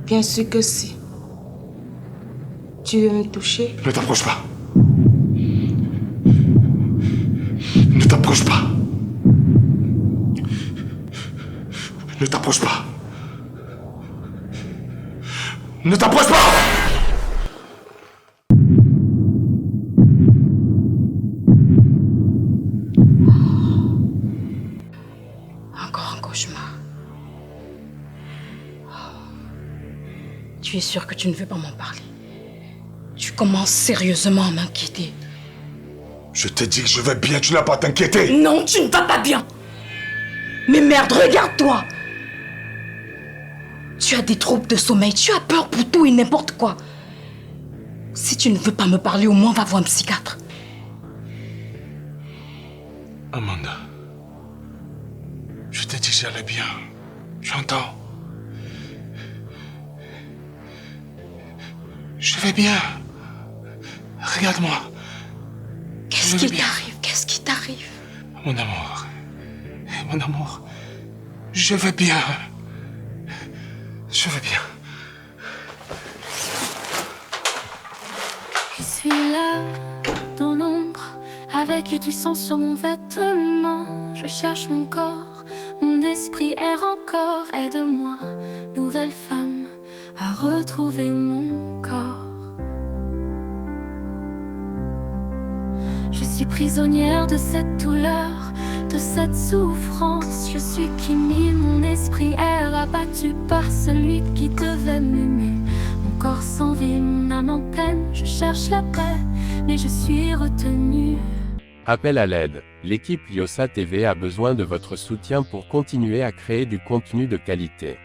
Bien sûr que si. Tu veux me toucher? Ne t'approche pas. Ne t'approche pas. Ne t'approche pas. Ne t'approche pas! Encore un cauchemar. Tu es sûr que tu ne veux pas m'en parler? Tu commences sérieusement à m'inquiéter. Je t'ai dit que je vais bien, tu n'as pas à t'inquiéter. Non, tu ne vas pas bien. Mais merde, regarde-toi. Tu as des troubles de sommeil, tu as peur pour tout et n'importe quoi. Si tu ne veux pas me parler, au moins va voir un psychiatre. Amanda, je t'ai dit que j'allais bien. Tu entends? Je vais bien. Regarde-moi. Qu'est-ce qui t'arrive? Qu'est-ce qui t'arrive? Mon amour. Mon amour. Je vais bien. Je vais bien. Je suis là, dans l'ombre, avec du sang sur mon vêtement. Je cherche mon corps, mon esprit erre encore. Aide-moi, nouvelle femme, à retrouver mon corps. suis prisonnière de cette douleur, de cette souffrance. Je suis Kimi, mon esprit est rabattu par celui qui devait m'aimer. Mon corps sans vie, mon âme en peine. Je cherche la paix, mais je suis retenue. Appel à l'aide. L'équipe Yossa TV a besoin de votre soutien pour continuer à créer du contenu de qualité.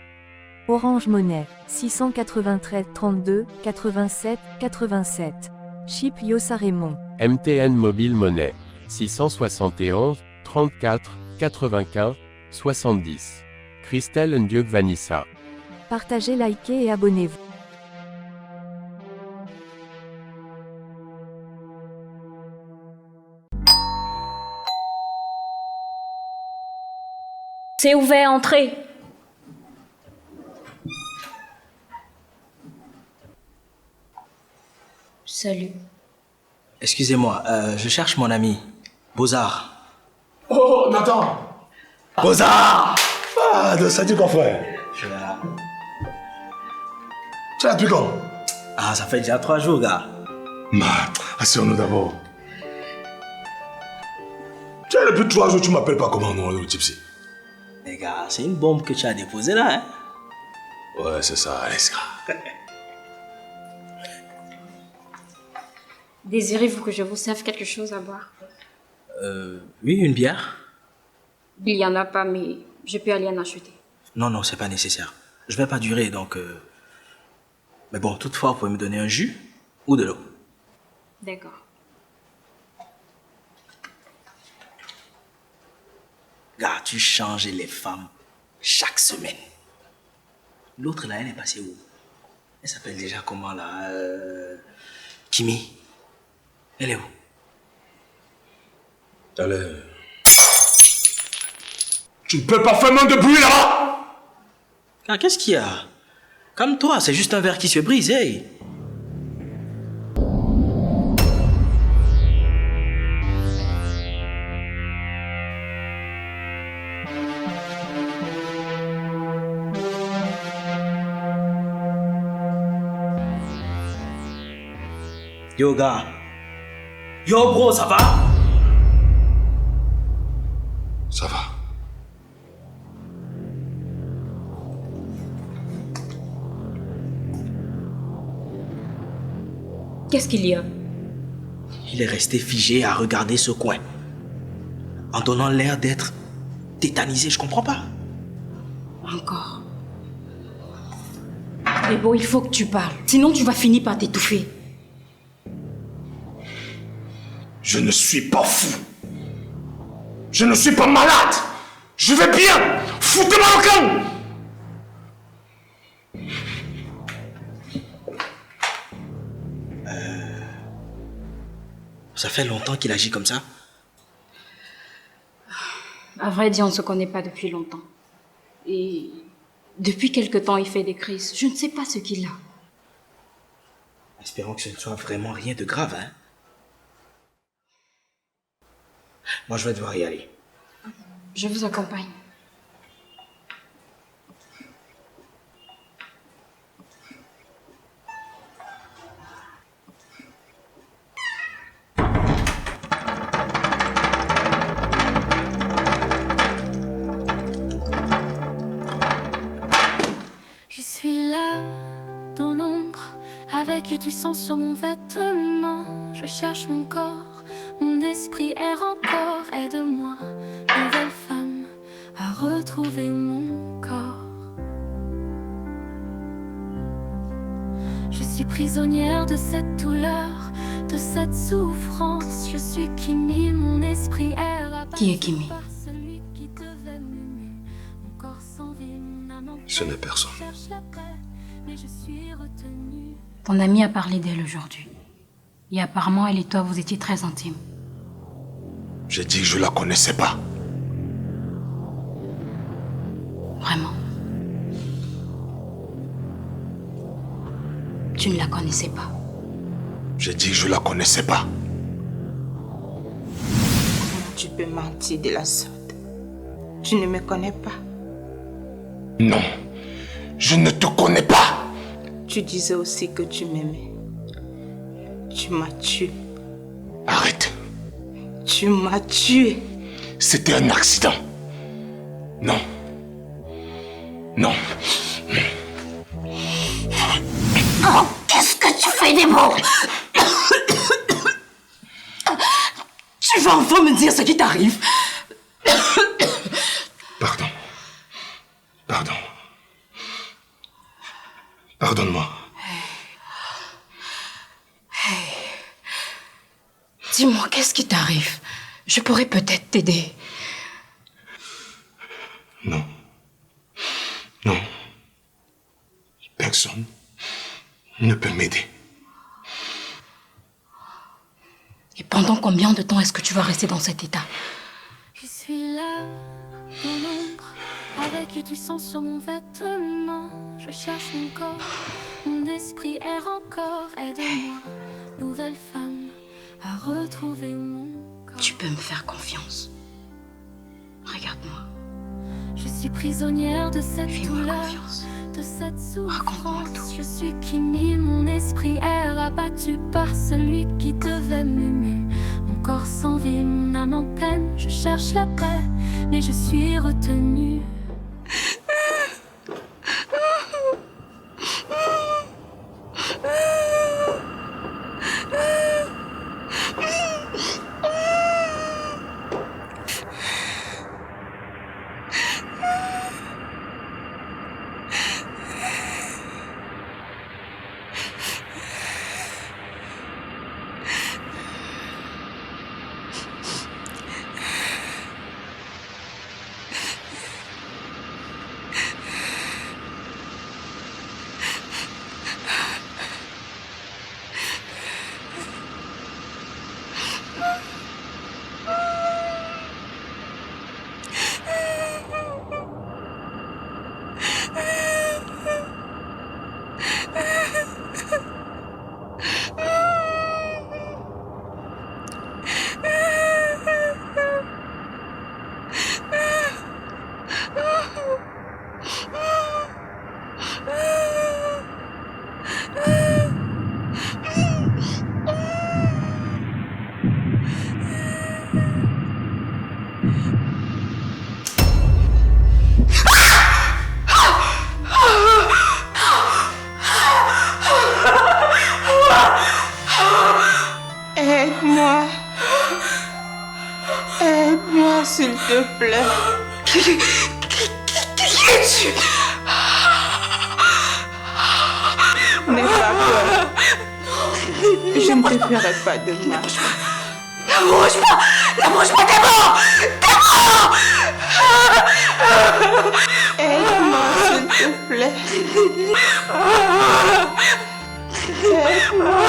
Orange Monnaie, 693 32 87 87. Chip Yossa Raymond. MTN Mobile Monnaie, 671 34 95 70. Christelle Ndiuk Vanessa. Partagez, likez et abonnez-vous. C'est ouvert, entrez. Salut. Excusez-moi, je cherche mon ami. Beaux-Arts. Oh, Nathan! Beaux-Arts! Ah, de Sadi ton frère. Je suis là. Tu es là depuis quand? Ah, ça fait déjà 3 jours, gars. Asseyons-nous d'abord. Tu es là depuis 3 jours, tu m'appelles pas comment, non, le Gypsy? Les gars, c'est une bombe que tu as déposée là, hein? Ouais, c'est ça, Aleska. Désirez-vous que je vous serve quelque chose à boire? Oui, une bière. Il y en a pas, mais je peux aller en acheter. Non, c'est pas nécessaire. Je vais pas durer, donc... Mais bon, toutefois, vous pouvez me donner un jus ou de l'eau. D'accord. Gars, tu changes les femmes chaque semaine. L'autre là, elle est passée où? Elle s'appelle déjà comment là? Kimi. Elle est où? Elle est... Tu ne peux pas faire moins de bruit là-bas! Ah, qu'est-ce qu'il y a? Calme-toi, c'est juste un verre qui se brise, hey! Yo, gars. Yo, bro, ça va? Ça va. Qu'est-ce qu'il y a? Il est resté figé à regarder ce coin. En donnant l'air d'être tétanisé, je comprends pas. Encore. Mais bon, il faut que tu parles. Sinon, tu vas finir par t'étouffer. Je ne suis pas fou. Je ne suis pas malade. Je vais bien. Foutez-moi le camp. Ça fait longtemps qu'il agit comme ça? À vrai dire, on ne se connaît pas depuis longtemps. Et depuis quelque temps, il fait des crises. Je ne sais pas ce qu'il a. Espérons que ce ne soit vraiment rien de grave, hein? Moi, je vais devoir y aller. Je vous accompagne. Je suis là, dans l'ombre, avec du sang sur mon vêtement. Je cherche mon corps, mon esprit erre encore. Aide-moi, nouvelle femme, à retrouver mon corps. Je suis prisonnière de cette douleur, de cette souffrance. Je suis Kimi, mon esprit erre. Qui est Kimi? Ce n'est personne. Ton amie a parlé d'elle aujourd'hui. Et apparemment, elle et toi, vous étiez très intimes. J'ai dit que je la connaissais pas. Vraiment. Tu ne la connaissais pas. J'ai dit que je la connaissais pas. Tu peux mentir de la sorte. Tu ne me connais pas. Non, je ne te connais pas. Tu disais aussi que tu m'aimais. Tu m'as tué. Arrête. Tu m'as tué. C'était un accident. Non. Non. Oh, qu'est-ce que tu fais des mots? Tu vas enfin me dire ce qui t'arrive. Pardon. Pardon. Pardonne-moi. Hey. Dis-moi, qu'est-ce qui t'arrive? Je pourrais peut-être t'aider. Non. Non. Personne ne peut m'aider. Et pendant combien de temps est-ce que tu vas rester dans cet état? Je suis là, dans l'ombre, avec du sang sur mon vêtement. Je cherche mon corps, mon esprit erre encore. Aide-moi, nouvelle femme, à retrouver mon corps. Tu peux me faire confiance. Regarde-moi. Je suis prisonnière de cette douleur, de cette souffrance. Je suis Kimi, mon esprit est abattu par celui qui devait m'aimer. Mon corps sans vie, mon âme en peine. Je cherche la paix, mais je suis retenue. Aide-moi. Aide-moi, s'il te plaît. Qui es-tu? N'aie pas peur. Je ne te ferai pas de mal. Ne bouge pas! Ne bouge pas, t'es mort! T'es mort! Aide-moi, s'il te plaît. Aide-moi.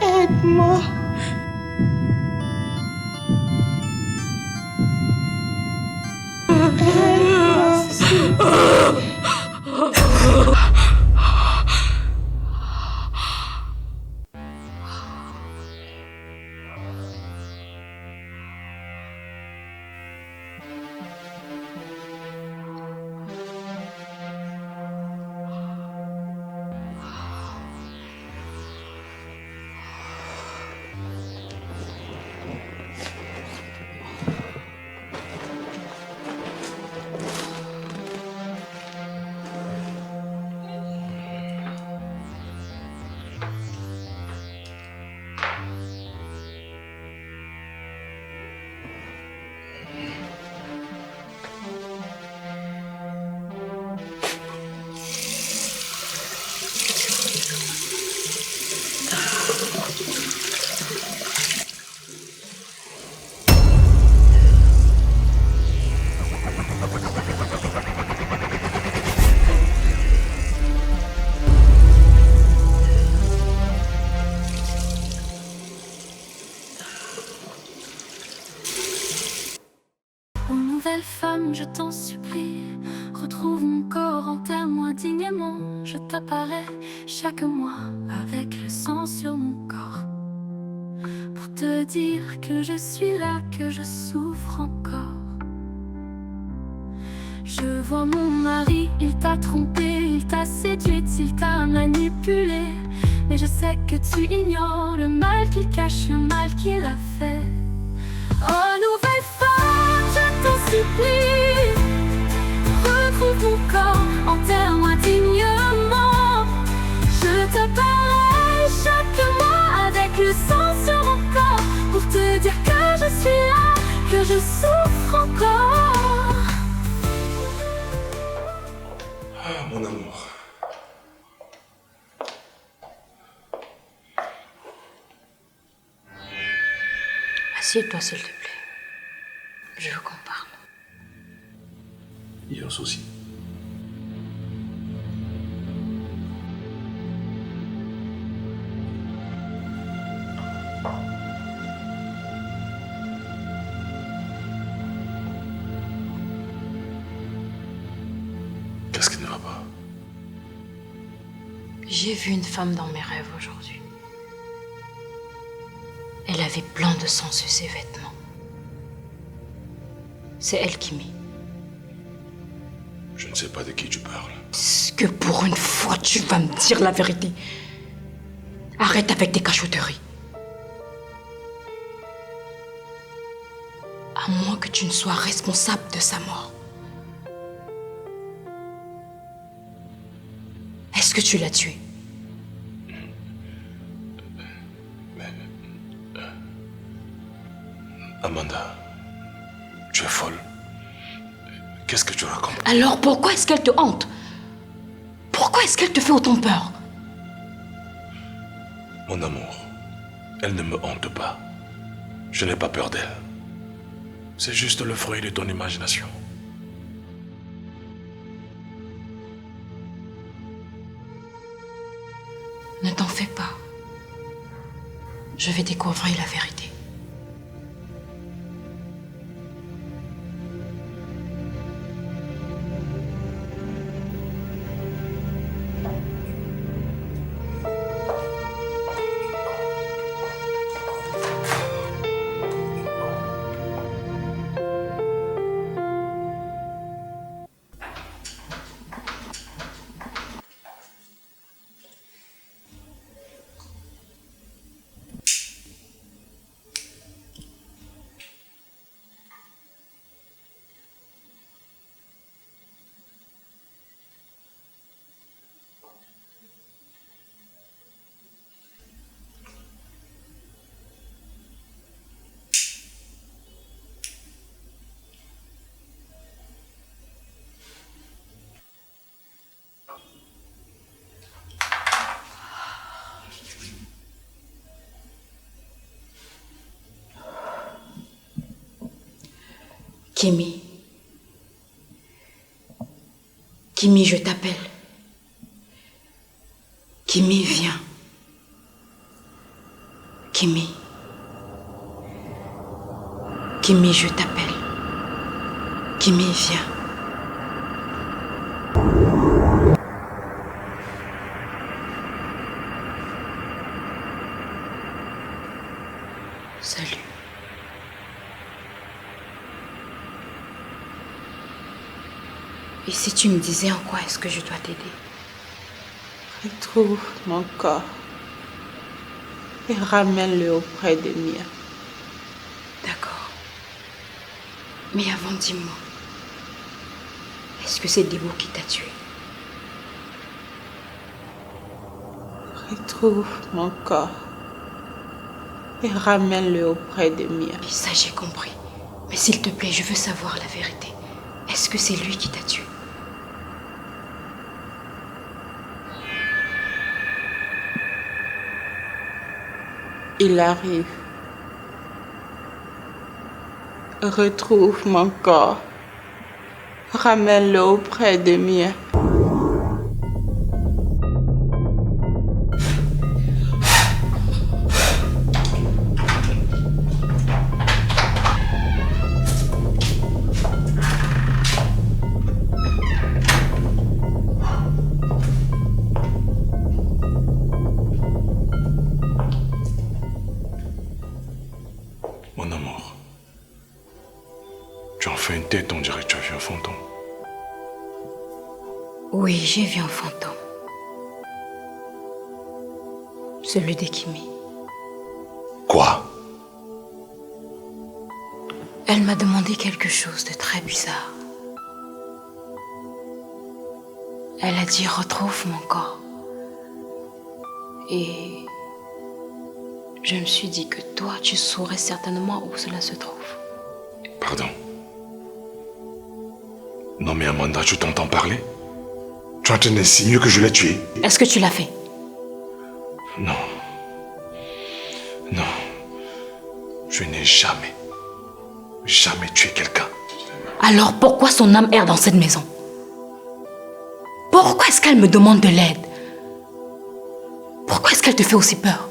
Aide-moi. Aide-moi, s'il te plaît. Nouvelle femme, je t'en supplie, retrouve mon corps, enterre-moi dignement. Je t'apparais chaque mois avec le sang sur mon corps, pour te dire que je suis là, que je souffre encore. Je vois mon mari, il t'a trompé, il t'a séduite, il t'a manipulé. Mais je sais que tu ignores le mal qu'il cache, le mal qu'il a fait. Oh nouvelle femme, je t'en supplie, retrouve mon corps, enterre-moi dignement. Je te parlerai chaque mois avec le sang sur mon corps, pour te dire que je suis là, que je souffre encore. Ah, mon amour. Assieds-toi, s'il te plaît. Je veux qu'on parle. Yos aussi. Qu'est-ce qui ne va pas? J'ai vu une femme dans mes rêves aujourd'hui. Elle avait plein de sang sur ses vêtements. C'est elle qui m'est. Je ne sais pas de qui tu parles. Est-ce que pour une fois tu vas me dire la vérité? Arrête avec tes cachotteries. À moins que tu ne sois responsable de sa mort. Est-ce que tu l'as tué? Amanda, tu es folle. Qu'est-ce que tu racontes? Alors pourquoi est-ce qu'elle te hante? Pourquoi est-ce qu'elle te fait autant peur? Mon amour, elle ne me hante pas. Je n'ai pas peur d'elle. C'est juste le fruit de ton imagination. Ne t'en fais pas. Je vais découvrir la vérité. Kimi. Kimi, je t'appelle. Kimi, viens. Kimi. Kimi, je t'appelle. Kimi, viens. Salut. Et si tu me disais en quoi est-ce que je dois t'aider? Retrouve mon corps et ramène-le auprès des miens. D'accord. Mais avant, dis-moi, est-ce que c'est Debo qui t'a tué? Retrouve mon corps et ramène-le auprès des miens. Et ça, j'ai compris. Mais s'il te plaît, je veux savoir la vérité. Est-ce que c'est lui qui t'a tué? Il arrive. Retrouve mon corps. Ramène-le auprès des miens. Mon amour, tu en fais une tête, on dirait que tu as vu un fantôme. Oui, j'ai vu un fantôme. Celui de Kimi. Quoi? Elle m'a demandé quelque chose de très bizarre. Elle a dit retrouve mon corps. Et je me suis dit que toi, tu saurais certainement où cela se trouve. Pardon. Non mais Amanda, je t'entends parler? Tu es en train d'insinuer que je l'ai tué? Est-ce que tu l'as fait? Non. Non. Je n'ai jamais tué quelqu'un. Alors pourquoi son âme erre dans cette maison? Pourquoi est-ce qu'elle me demande de l'aide? Pourquoi est-ce qu'elle te fait aussi peur?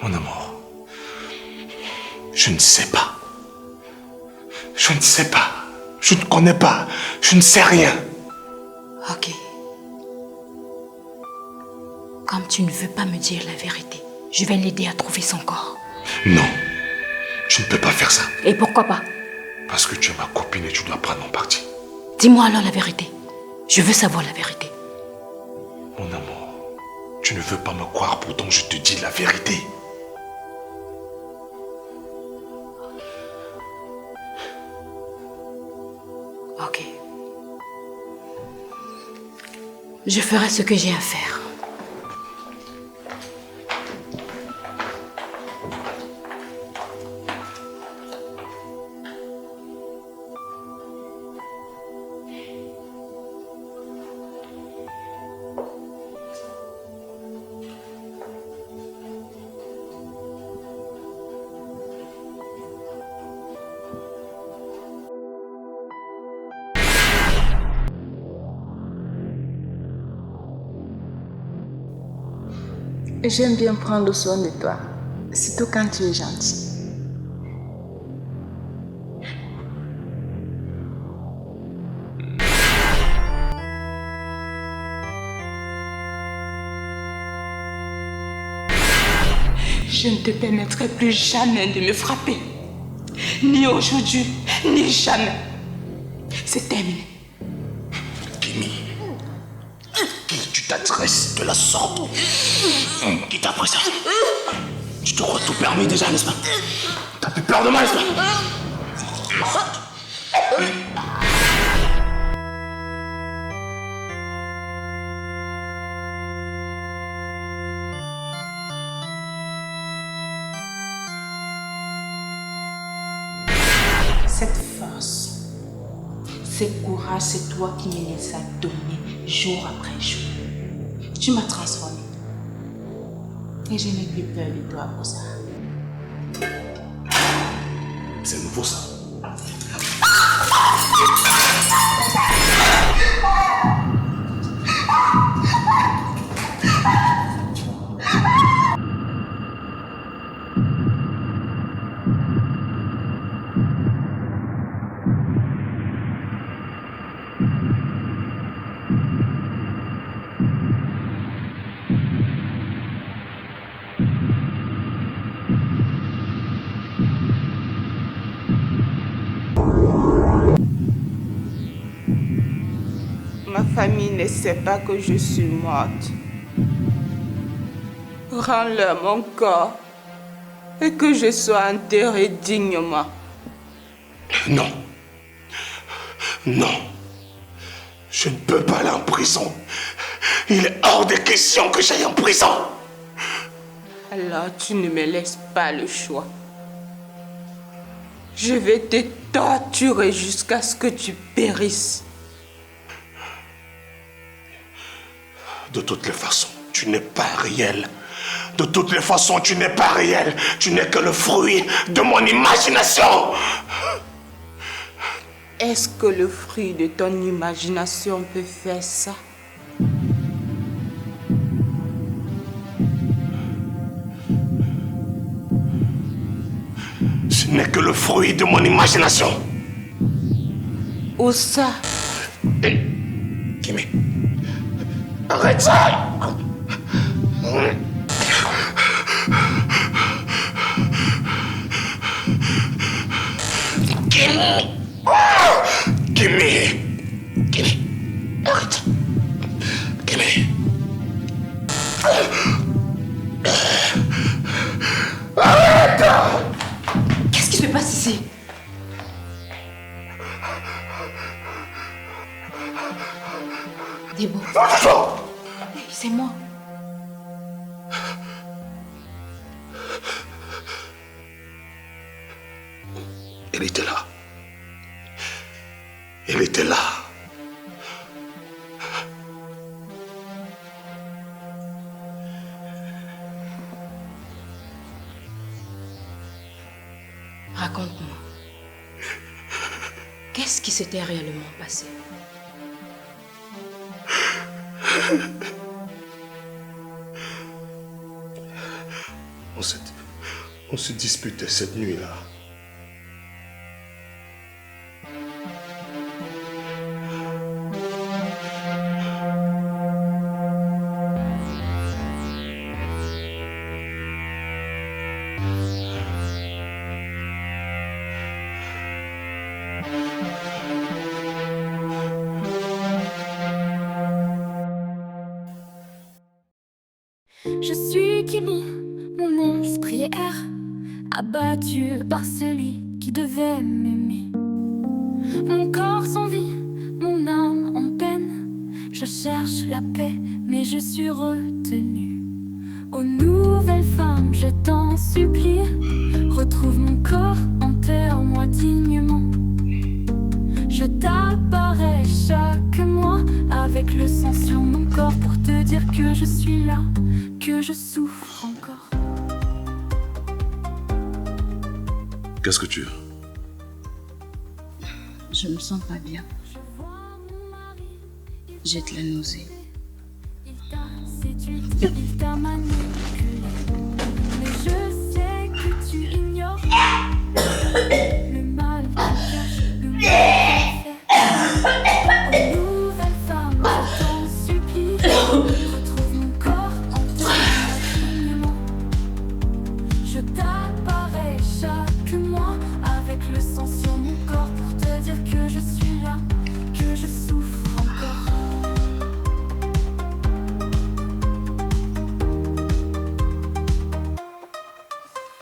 Mon amour, je ne sais pas. Je ne sais pas. Je ne connais pas. Je ne sais rien. Ok. Comme tu ne veux pas me dire la vérité, je vais l'aider à trouver son corps. Non. Je ne peux pas faire ça. Et pourquoi pas? Parce que tu es ma copine et tu dois prendre mon parti. Dis-moi alors la vérité. Je veux savoir la vérité. Mon amour, tu ne veux pas me croire, pourtant je te dis la vérité. Ok. Je ferai ce que j'ai à faire. J'aime bien prendre soin de toi, surtout quand tu es gentil. Je ne te permettrai plus jamais de me frapper. Ni aujourd'hui, ni jamais. C'est terminé. Kimi, qui tu t'adresses de la sorte? Qui t'a appris ça? Tu te crois tout permis déjà, n'est-ce pas? T'as plus peur de moi, n'est-ce pas? Cette force, ce courage, c'est toi qui me les as donnés jour après jour. Tu m'as transformée. Et je n'ai plus peur de toi pour ça. C'est nouveau ça. Ma famille ne sait pas que je suis morte. Rends-leur mon corps et que je sois enterrée dignement. Non. Non. Je ne peux pas aller en prison. Il est hors de question que j'aille en prison. Alors tu ne me laisses pas le choix. Je vais te torturer jusqu'à ce que tu périsses. De toutes les façons, tu n'es pas réel. De toutes les façons, tu n'es pas réel. Tu n'es que le fruit de mon imagination. Est-ce que le fruit de ton imagination peut faire ça? Ce n'est que le fruit de mon imagination. Où ça? Kimi, arrête ça! Kimi, arrête. Kimi. passe ici? Debo. C'est moi. Elle était là. Elle était là. Raconte-moi. Qu'est-ce qui s'était réellement passé? On se disputait cette nuit-là. Je suis Kimi, mon esprit est air, abattu par celui qui devait m'aimer. Mon corps sans vie, mon âme en peine. Je cherche la paix, mais je suis retenue. Aux nouvelles femmes, je t'en supplie, retrouve mon corps, enterre-moi dignement. Je t'apparais chaque mois avec le sang sur mon corps pour te dire que je suis là, que je souffre encore. Qu'est-ce que tu as? Je me sens pas bien. J'ai de la nausée. Il t'a séduit, il t'a manipulé, mais je sais que tu ignores le mal qu'il cache, le mal qu'il fait. Aux nouvelles femmes, je t'en supplie, retrouve mon corps enterré. Je t'apparais chaque mois avec le sang sur mon corps pour te dire que je suis là, que je souffre encore.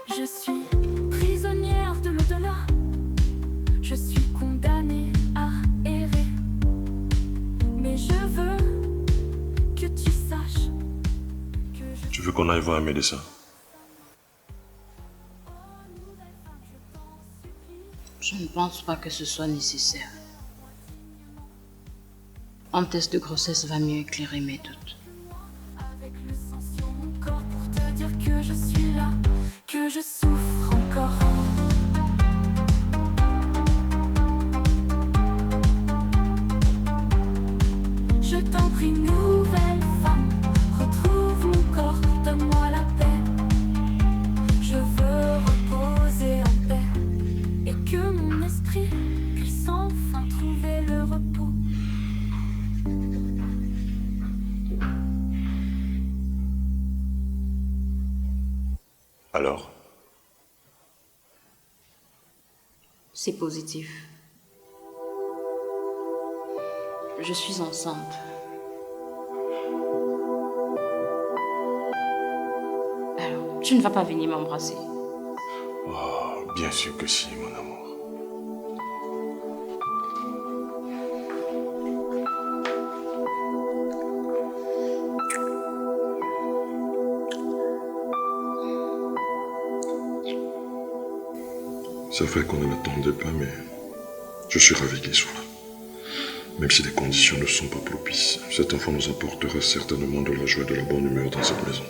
Je suis prisonnière de l'au-delà. Je suis condamnée à errer. Mais je veux que tu saches que Tu veux qu'on aille voir un médecin? Je ne pense pas que ce soit nécessaire. Un test de grossesse va mieux éclairer mes doutes. avec le sang sur mon corps pour te dire que je suis là, que je souffre encore. Je t'en prie, nouvelle femme, retrouve mon corps, donne-moi la paix. Je veux reposer en paix et que mon esprit puisse enfin trouver le repos. Alors? C'est positif. Je suis enceinte. Alors, tu ne vas pas venir m'embrasser. Oh, bien sûr que si, mon amour. C'est vrai qu'on ne l'attendait pas, mais je suis ravi qu'il soit là. Même si les conditions ne sont pas propices, cet enfant nous apportera certainement de la joie et de la bonne humeur dans cette maison.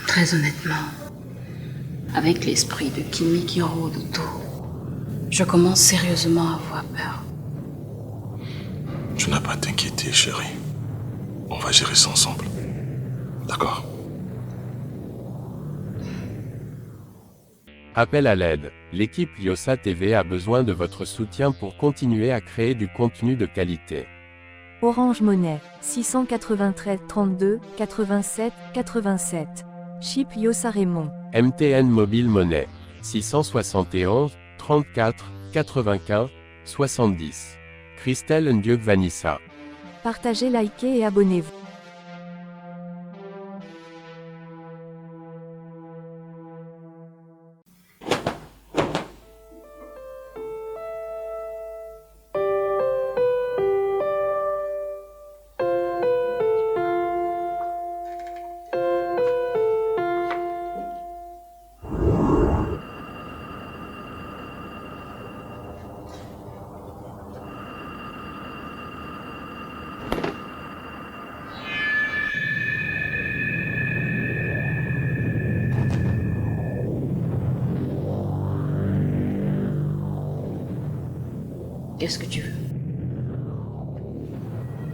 Très honnêtement, avec l'esprit de Kimi qui rôde autour, je commence sérieusement à avoir peur. Tu n'as pas à t'inquiéter, chérie. On va gérer ça ensemble. D'accord? Appel à l'aide. L'équipe Lyosa TV a besoin de votre soutien pour continuer à créer du contenu de qualité. Orange Monnaie, 693 32 87 87. Chip Lyosa Raymond. MTN Mobile Monnaie, 671 34 95 70. Christelle Ndiuk Vanessa. Partagez, likez et abonnez-vous. Qu'est-ce que tu veux?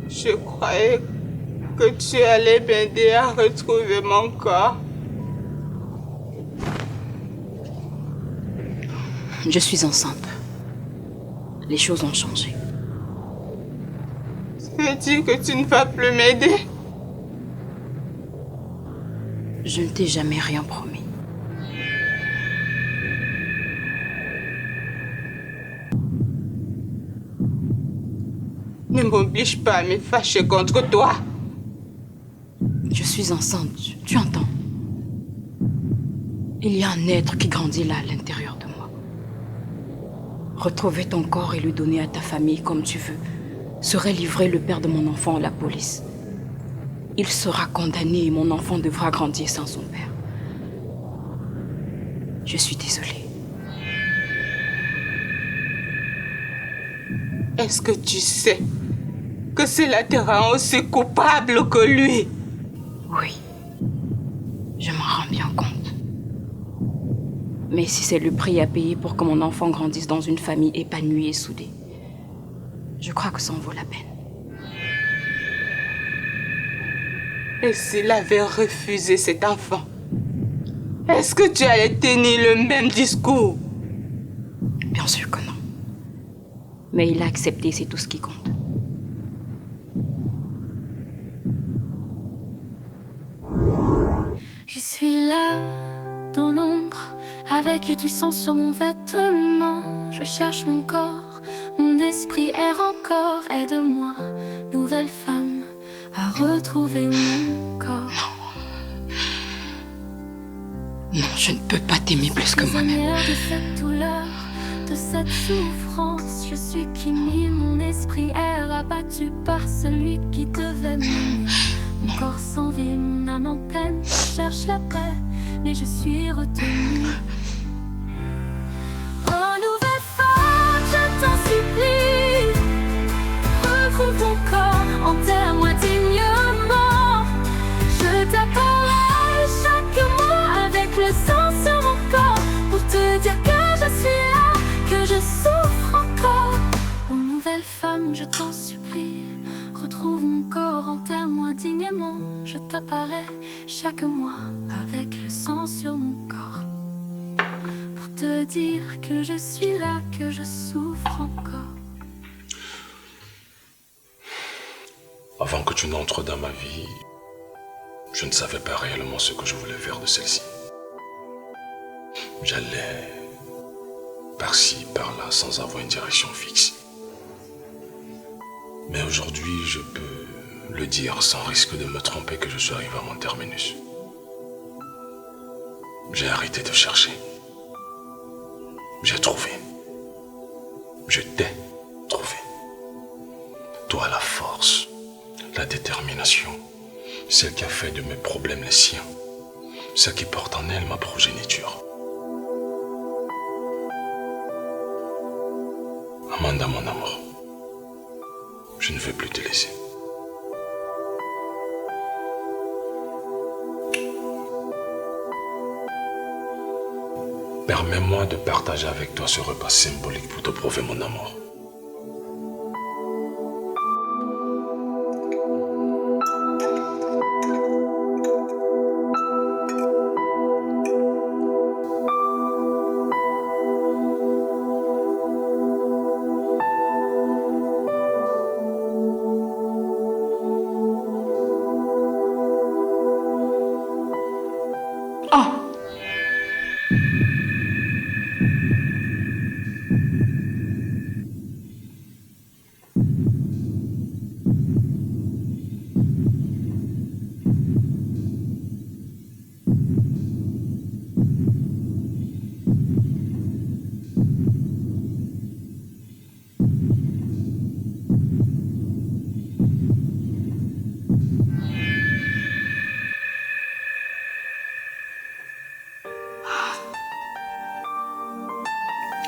Je croyais que tu allais m'aider à retrouver mon corps. Je suis enceinte. Les choses ont changé. Ça veut dire que tu ne vas plus m'aider? Je ne t'ai jamais rien promis. Ne m'oblige pas à me fâcher contre toi. Je suis enceinte, tu entends? Il y a un être qui grandit là, à l'intérieur de moi. Retrouver ton corps et le donner à ta famille comme tu veux serait livrer le père de mon enfant à la police. Il sera condamné et mon enfant devra grandir sans son père. Je suis désolée. Est-ce que tu sais que cela te rend aussi coupable que lui? Oui, je m'en rends bien compte. Mais si c'est le prix à payer pour que mon enfant grandisse dans une famille épanouie et soudée, je crois que ça en vaut la peine. Et s'il avait refusé cet enfant, est-ce que tu allais tenir le même discours? Bien sûr que non. Mais il a accepté, c'est tout ce qui compte. Je suis là, dans l'ombre, avec du sang sur mon vêtement. Je cherche mon corps, mon esprit erre encore. Aide-moi, nouvelle femme, à retrouver mon corps. Non, je ne peux pas t'aimer plus que moi-même. De cette douleur, de cette souffrance, je suis Kimi, mon esprit est abattu par celui qui devait m'aimer. Mon corps sans vie, mon âme en peine, je cherche la paix, mais je suis retenue. Oh nouvelle femme, je t'en supplie, retrouve ton corps, enterre-moi dignement. Je t'appellerai chaque mois avec le sang sur mon corps, pour te dire que je suis là, que je souffre encore. Oh nouvelle femme, je t'en supplie, retrouve mon corps, enterre-moi dignement. Je t'apparais chaque mois avec le sang sur mon corps, pour te dire que je suis là, que je souffre encore. Avant que tu n'entres dans ma vie, je ne savais pas réellement ce que je voulais faire de celle-ci. J'allais par-ci, par-là, sans avoir une direction fixe. Mais aujourd'hui, je peux le dire sans risque de me tromper que je suis arrivé à mon terminus. J'ai arrêté de chercher. J'ai trouvé. Je t'ai trouvé. Toi, la force, la détermination, celle qui a fait de mes problèmes les siens, celle qui porte en elle ma progéniture. Amanda, mon amour, je ne veux plus te laisser. Permets-moi de partager avec toi ce repas symbolique pour te prouver mon amour.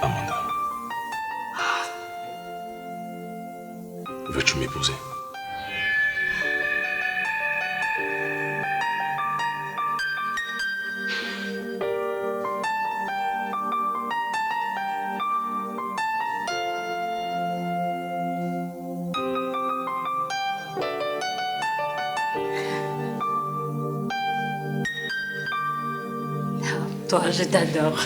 Amanda, veux-tu m'épouser? Toi, je t'adore.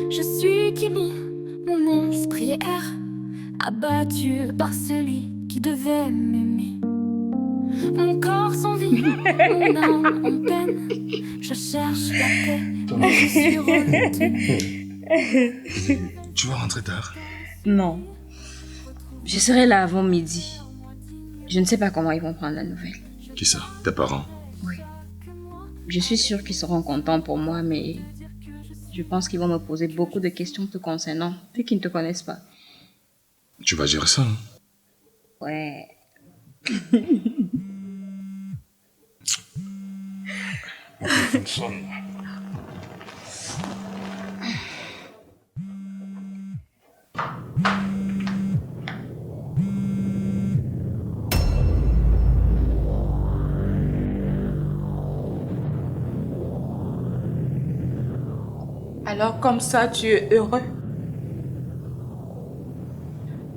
Je suis Kimi, mon esprit est air, abattu par celui qui devait m'aimer. Mon corps sans vie, mon âme en peine. Je cherche la paix et je suis reluttée. Tu vas rentrer tard? Non. Je serai là avant midi. Je ne sais pas comment ils vont prendre la nouvelle. Qui ça? Tes parents? Oui. Je suis sûre qu'ils seront contents pour moi, mais je pense qu'ils vont me poser beaucoup de questions te concernant, vu qu'ils ne te connaissent pas. Tu vas gérer ça, hein? Ouais. Alors comme ça, tu es heureux.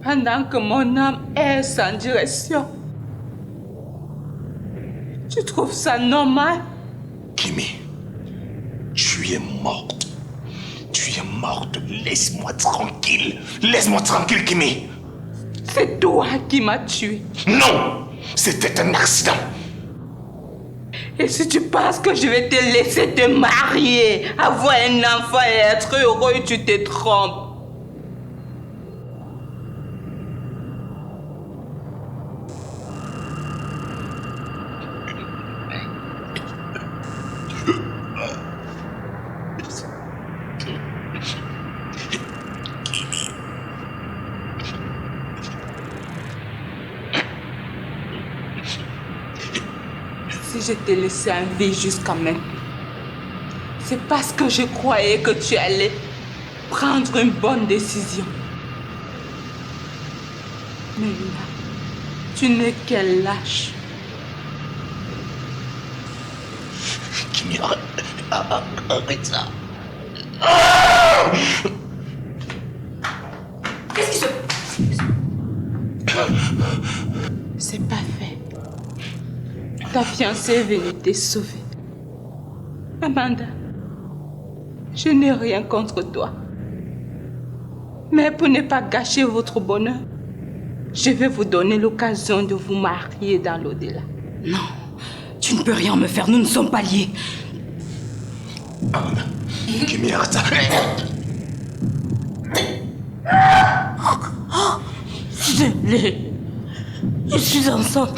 Pendant que mon âme est sans direction. Tu trouves ça normal? Kimi, tu es morte. Tu es morte. Laisse-moi tranquille. Laisse-moi tranquille, Kimi. C'est toi qui m'as tué. Non, c'était un accident. Et si tu penses que je vais te laisser te marier, avoir un enfant et être heureux, tu te trompes. Si je t'ai laissé en vie jusqu'à maintenant, c'est parce que je croyais que tu allais prendre une bonne décision. Mais là, tu n'es qu'un lâche. Kimi, arrête ça. Qu'est-ce qui se... C'est pas fait. Ta fiancée est venue te sauver. Amanda, je n'ai rien contre toi. Mais pour ne pas gâcher votre bonheur, je vais vous donner l'occasion de vous marier dans l'au-delà. Non, tu ne peux rien me faire, nous ne sommes pas liés. Amanda, Kimi, arrête ça. Je l'ai. Je suis enceinte.